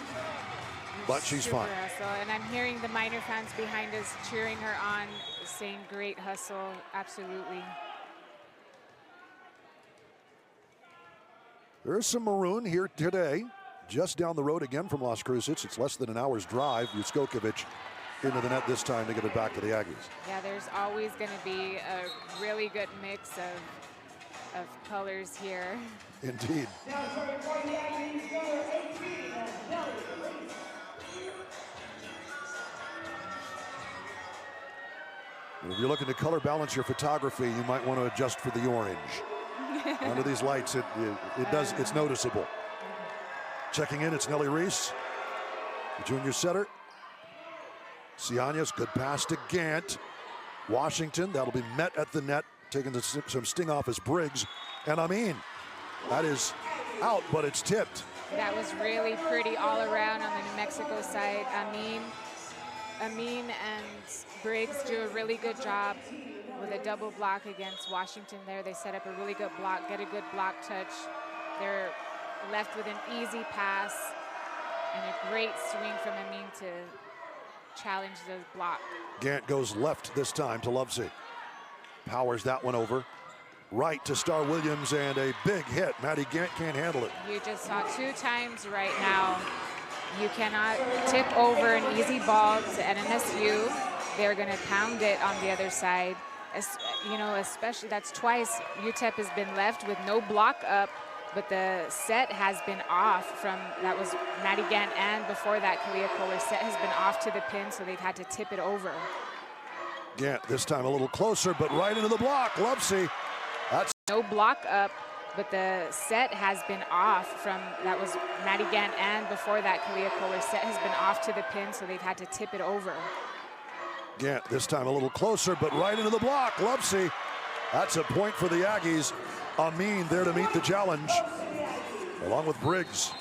But she's Super fine. hustle. And I'm hearing the Miner fans behind us cheering her on, saying great hustle. Absolutely. There's some maroon here today, just down the road again from Las Cruces. It's less than an hour's drive. Juskokovic into the net this time to give it back to the Aggies. Yeah, there's always going to be a really good mix of colors here. Indeed. If you're looking to color balance your photography, you might want to adjust for the orange. Under these lights, it's noticeable. Checking in, it's Nellie Reese, the junior setter. Ciañez, good pass to Gant. Washington, that'll be met at the net, taking some sting off as Briggs. And Amin, that is out, but it's tipped. That was really pretty all around on the New Mexico side. Amin and Briggs do a really good job with a double block against Washington there. They set up a really good block, get a good block touch. They're left with an easy pass and a great swing from Amin to challenge the block. Gant goes left this time to Lovesey. Powers that one over. Right to Star Williams, and a big hit. Maddie Gant can't handle it. You just saw 2 times right now. You cannot tip over an easy ball to NMSU. They're going to pound it on the other side. You know, especially that's twice UTEP has been left with no block up, but the set has been off from, that was Maddie Gant, and before that, Kalia Kohler set has been off to the pin, so they've had to tip it over. Gant this time a little closer, but right into the block. Lovesey. That's no block up, but the set has been off from, that was Maddie Gant, and before that, Kalia Kohler set has been off to the pin, so they've had to tip it over. Gant this time a little closer, but right into the block. Lovesey. That's a point for the Aggies. Amin there to meet the challenge, along with Briggs.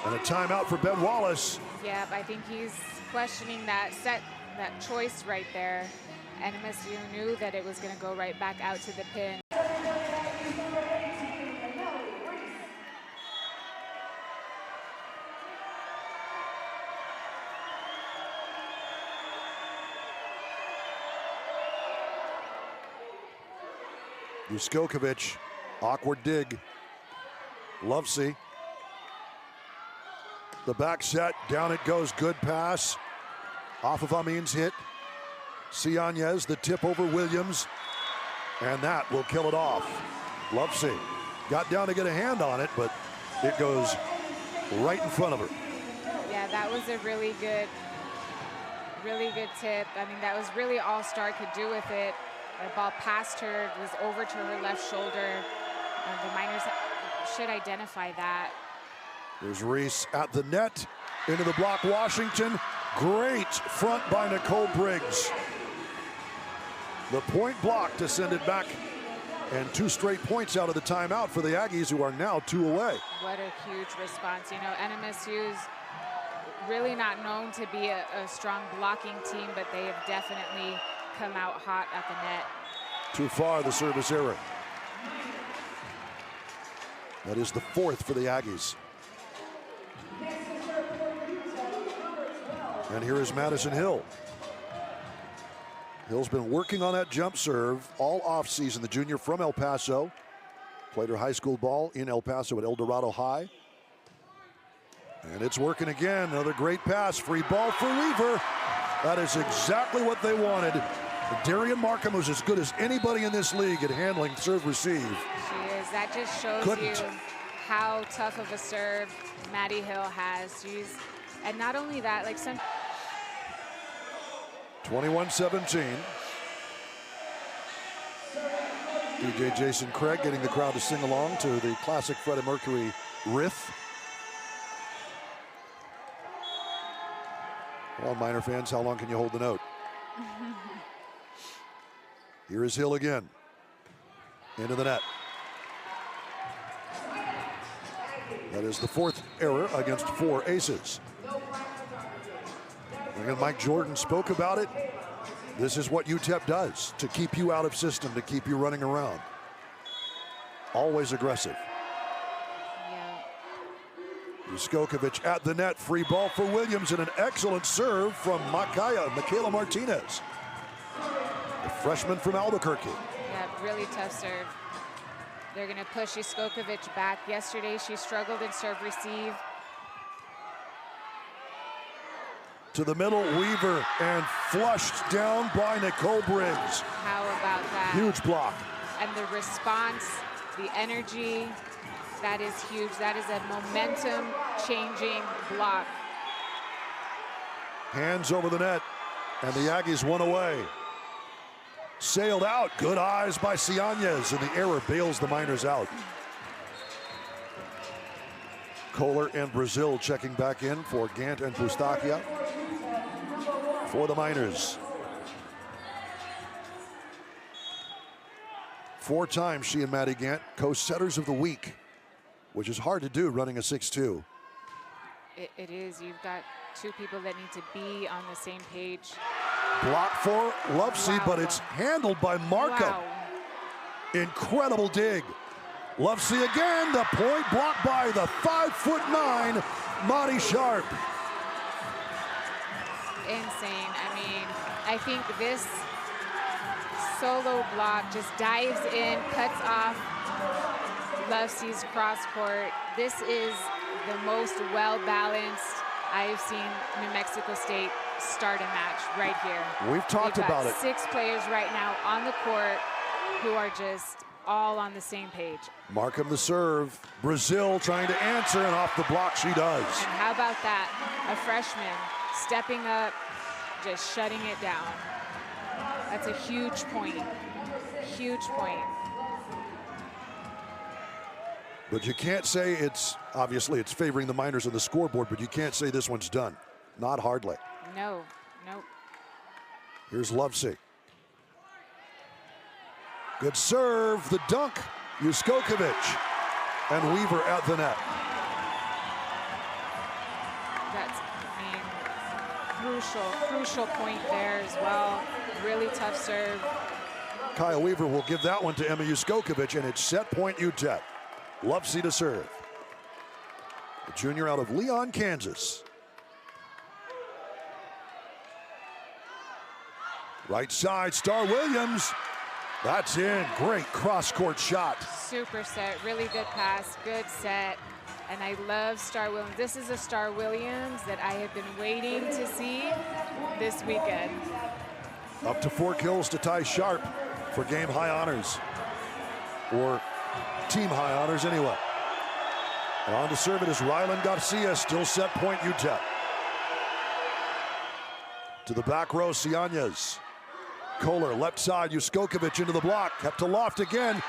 And a timeout for Ben Wallace. Yeah, I think he's questioning that choice right there. NMSU knew that it was going to go right back out to the pin. Juskokovic, awkward dig. Lovesey. The back set, down it goes, good pass. Off of Amin's hit. Ciañez, the tip over Williams. And that will kill it off. Lovesey got down to get a hand on it, but it goes right in front of her. Yeah, that was a really good tip. I mean, that was really all Star could do with it. The ball passed her, was over to her left shoulder. The Miners should identify that. There's Reese at the net, into the block, Washington. Great front by Nicole Briggs. The point block to send it back, and 2 straight points out of the timeout for the Aggies, who are now 2 away. What a huge response. You know, NMSU's really not known to be a strong blocking team, but they have definitely come out hot at the net. Too far, the service error. That is the 4th for the Aggies. And here is Madison Hill. Hill's been working on that jump serve all offseason. The junior from El Paso. Played her high school ball in El Paso at El Dorado High. And it's working again. Another great pass. Free ball for Weaver. That is exactly what they wanted. Darian Markham was as good as anybody in this league at handling serve receive. She is. That just shows you how tough of a serve Maddie Hill has. And not only that, like 21-17. DJ Jason Craig getting the crowd to sing along to the classic Freddie Mercury riff. Well, Miner fans, how long can you hold the note? Here is Hill again. Into the net. That is the 4th error against 4 aces. Again, Mike Jordan spoke about it. This is what UTEP does to keep you out of system, to keep you running around. Always aggressive. Yeah. Juskokovic at the net, free ball for Williams, and an excellent serve from Michaela Martinez, the freshman from Albuquerque. Yeah, really tough serve. They're going to push Juskokovic back. Yesterday, she struggled in serve receive. To the middle, Weaver, and flushed down by Nicole Briggs. How about that? Huge block. And the response, the energy, that is huge. That is a momentum-changing block. Hands over the net, and the Aggies won away. Sailed out, good eyes by Cianez, and the error bails the Miners out. Kohler and Brazil checking back in for Gant and Pustakia for the Miners. 4 times she and Maddie Gant co-setters of the week, which is hard to do running a 6-2. It is. You've got 2 people that need to be on the same page. Block for Lovesey, Wow. but it's handled by Markham. Wow. Incredible dig. Lovesey again, the point blocked by the 5'9" Monty Sharp. Insane. I mean, I think this solo block just dives in, cuts off Lovesey's cross court. This is the most well-balanced I've seen New Mexico State start a match right here. We've talked about it. 6 players right now on the court who are just all on the same page. Markham the serve. Brazil trying to answer, and off the block she does. And how about that? A freshman stepping up, just shutting it down. That's a huge point. Huge point. But you can't say obviously it's favoring the Miners on the scoreboard, but you can't say this one's done. Not hardly. No, nope. Here's Lovesey. Good serve, the dunk, Juskokovic, and Weaver at the net. That's, I mean, crucial point there as well. Really tough serve. Kyle Weaver will give that one to Emma Juskokovic, and it's set point UTEP. Lovesey to serve. The junior out of Leon, Kansas. Right side, Star Williams. That's in. Great cross-court shot. Super set, really good pass, good set. And I love Star Williams. This is a Star Williams that I have been waiting to see this weekend. Up to 4 kills to tie Sharp for game high honors. Or team high honors anyway. And on to serve it is Rylan Garcia, still set point UTEP. To the back row, Cianez. Kohler, left side, Juskokovic into the block, kept to Loft again.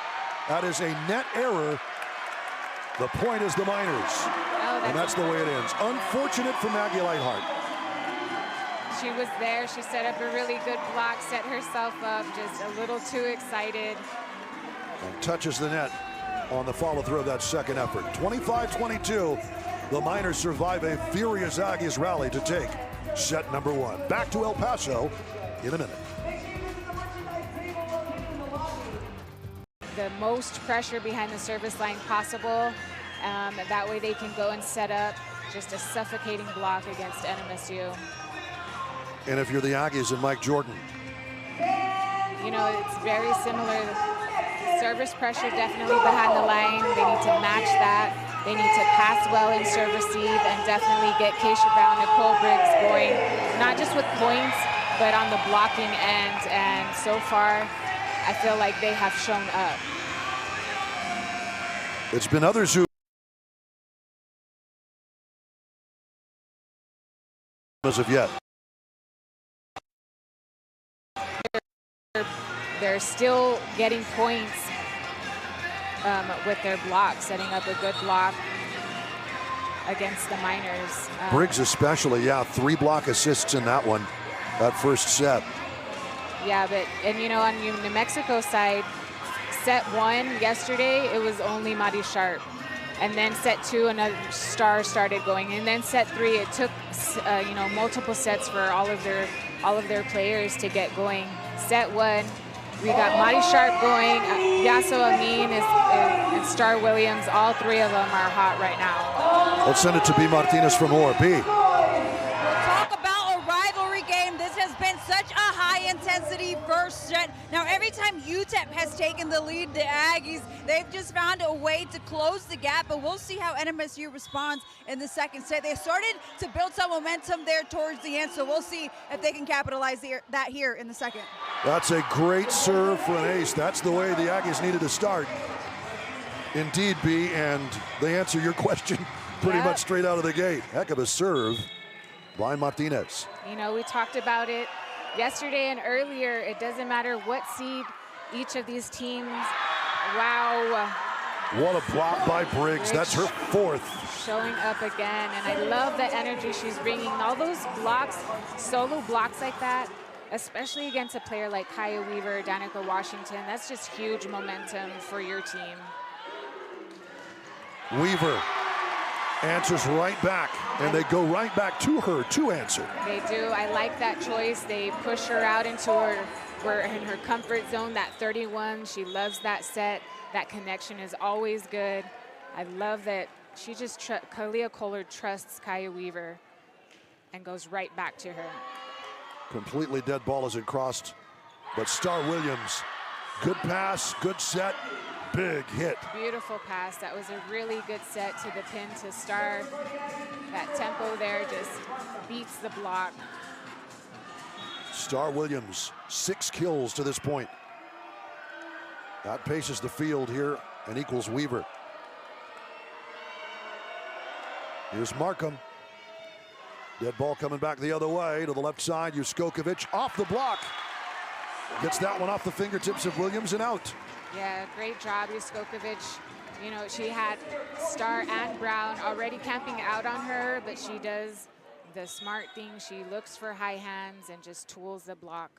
That is a net error. The point is the Miners. Oh, and that's the way it ends. Unfortunate for Maggie Lightheart. She was there, she set up a really good block, set herself up, just a little too excited. And touches the net on the follow-through of that second effort. 25-22, the Miners survive a furious Aggies rally to take set number 1. Back to El Paso in a minute. The most pressure behind the service line possible. That way they can go and set up just a suffocating block against NMSU. And if you're the Aggies and Mike Jordan, you know, it's very similar. Service pressure definitely behind the line. They need to match that. They need to pass well in serve receive and definitely get Keisha Brown, Nicole Briggs going, not just with points, but on the blocking end. And so far, I feel like they have shown up. it's been others who as of yet. They're still getting points with their block, setting up a good block against the Miners. Briggs especially, yeah, 3 block assists in that one, that first set. Yeah, but, and you know, on New Mexico side, set 1 yesterday, it was only Madi Sharp. And then set 2, another star started going. And then set 3, it took you know, multiple sets for all of their players to get going. Set 1, we got Mari Sharp going, Yasso Amin and Star Williams. All 3 of them are hot right now. Let's send it to B. Martinez for more. B. Talk about a rivalry game. This has been such a high-intensity first set. Now, every time UTEP has taken the lead, the Aggies, they've just found a way to close the gap, but we'll see how NMSU responds in the second set. They started to build some momentum there towards the end, so we'll see if they can capitalize that here in the second. That's a great serve for an ace. That's the way the Aggies needed to start. Indeed, B, and they answer your question pretty much straight out of the gate. Heck of a serve by Martinez. You know, we talked about it yesterday and earlier. It doesn't matter what seed each of these teams. Wow. What a block by Briggs. That's her 4th. Showing up again, and I love the energy she's bringing. All those blocks, solo blocks like that, especially against a player like Kaya Weaver, Danica Washington, that's just huge momentum for your team. Weaver answers right back, and they go right back to her to answer. They do. I like that choice. They push her out into her in her comfort zone, that 31. She loves that set. That connection is always good. I love that she just, Kalia Kohler trusts Kaya Weaver and goes right back to her. Completely dead ball as it crossed, but Star Williams, good pass, good set, big hit. Beautiful pass. That was a really good set to the pin to Star. That tempo there just beats the block. Star Williams, 6 kills to this point. Outpaces the field here and equals Weaver. Here's Markham. Dead ball coming back the other way to the left side. Juskokovic off the block. Gets that one off the fingertips of Williams and out. Yeah, great job, Juskokovic. You know, she had Star and Brown already camping out on her, but she does the smart thing. She looks for high hands and just tools the block.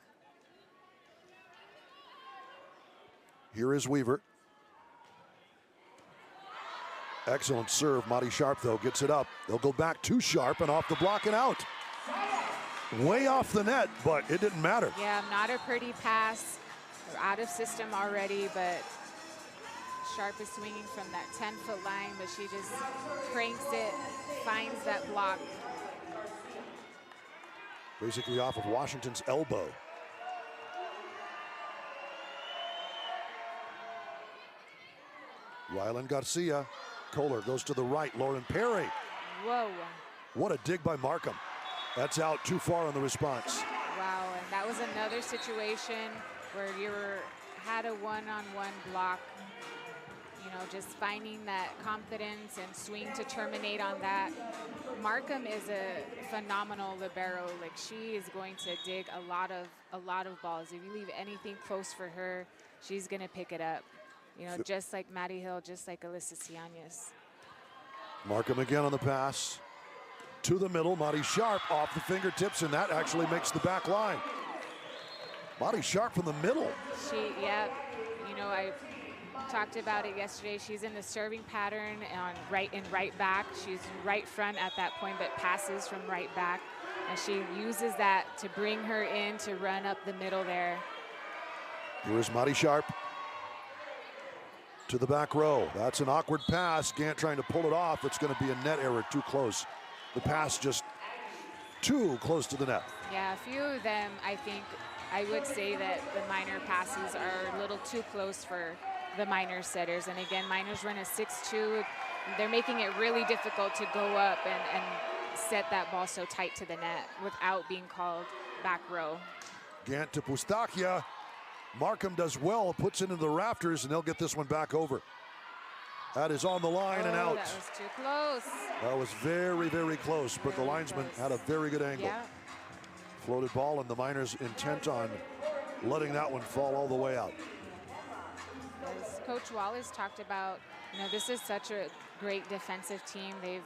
Here is Weaver. Excellent serve. Mari Sharp, though, gets it up. They'll go back to Sharp and off the block and out. Way off the net, but it didn't matter. Yeah, not a pretty pass. They're out of system already, but Sharp is swinging from that 10-foot line, but she just cranks it, finds that block. Basically off of Washington's elbow. Rylan Garcia. Kohler goes to the right. Lauren Perry. Whoa. What a dig by Markham. That's out too far on the response. Wow, and that was another situation where you had a one-on-one block. You know, just finding that confidence and swing to terminate on that. Markham is a phenomenal libero. Like, she is going to dig a lot of balls. If you leave anything close for her, she's going to pick it up. You know, just like Maddie Hill, just like Alyssa Cianes. Markham again on the pass. To the middle, Mari Sharp off the fingertips, and that actually makes the back line. Mari Sharp from the middle. Yeah, you know, I talked about it yesterday. She's in the serving pattern on right back. She's right front at that point, but passes from right back. And she uses that to bring her in to run up the middle there. Here's Mari Sharp. To the back row. That's an awkward pass. Gant trying to pull it off. It's going to be a net error, too close. The pass just too close to the net. Yeah, a few of them, I think, I would say that the minor passes are a little too close for the minor setters. And again, minors run a 6-2. They're making it really difficult to go up and set that ball so tight to the net without being called back row. Gant to Pustakia. Markham does well, puts it into the rafters, and they'll get this one back over. That is on the line and out. That was too close. That was very, very close, but the linesman had a very good angle. Yeah. Floated ball, and the Miners intent on letting that one fall all the way out. As Coach Wallace talked about, you know, this is such a great defensive team. They've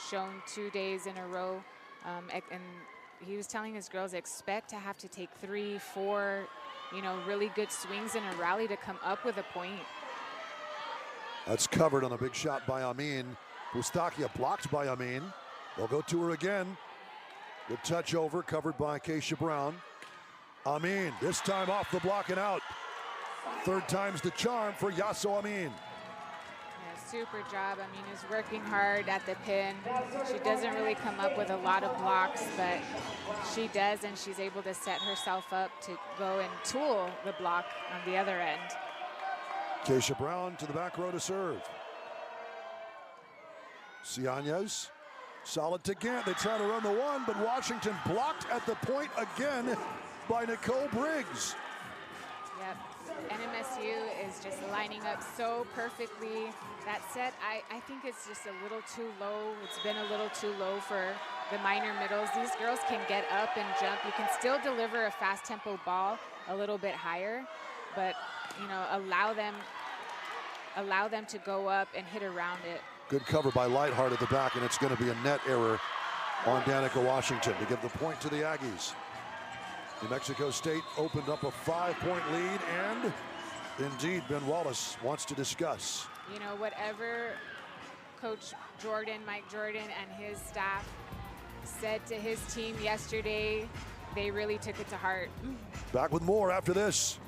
shown 2 days in a row, and he was telling his girls, expect to have to take 3, 4, you know, really good swings in a rally to come up with a point. That's covered on a big shot by Amin. Pustakia blocked by Amin. They'll go to her again. Good touch over, covered by Keisha Brown. Amin, this time off the block and out. Third time's the charm for Yasso Amin. Yeah, super job. Amin is working hard at the pin. She doesn't really come up with a lot of blocks, but she does, and she's able to set herself up to go and tool the block on the other end. Keisha Brown to the back row to serve. Ciañez, solid to Gant. They try to run the one, but Washington blocked at the point again by Nicole Briggs. Yep, NMSU is just lining up so perfectly. That set, I think it's just a little too low. It's been a little too low for the minor middles. These girls can get up and jump. You can still deliver a fast tempo ball a little bit higher, but you know, allow them to go up and hit around it. Good cover by Lightheart at the back, and it's going to be a net error on Danica Washington to give the point to the Aggies. New Mexico State opened up a 5-point lead, and indeed Ben Wallace wants to discuss. You know, whatever Coach Jordan, Mike Jordan, and his staff said to his team yesterday, they really took it to heart. Back with more after this.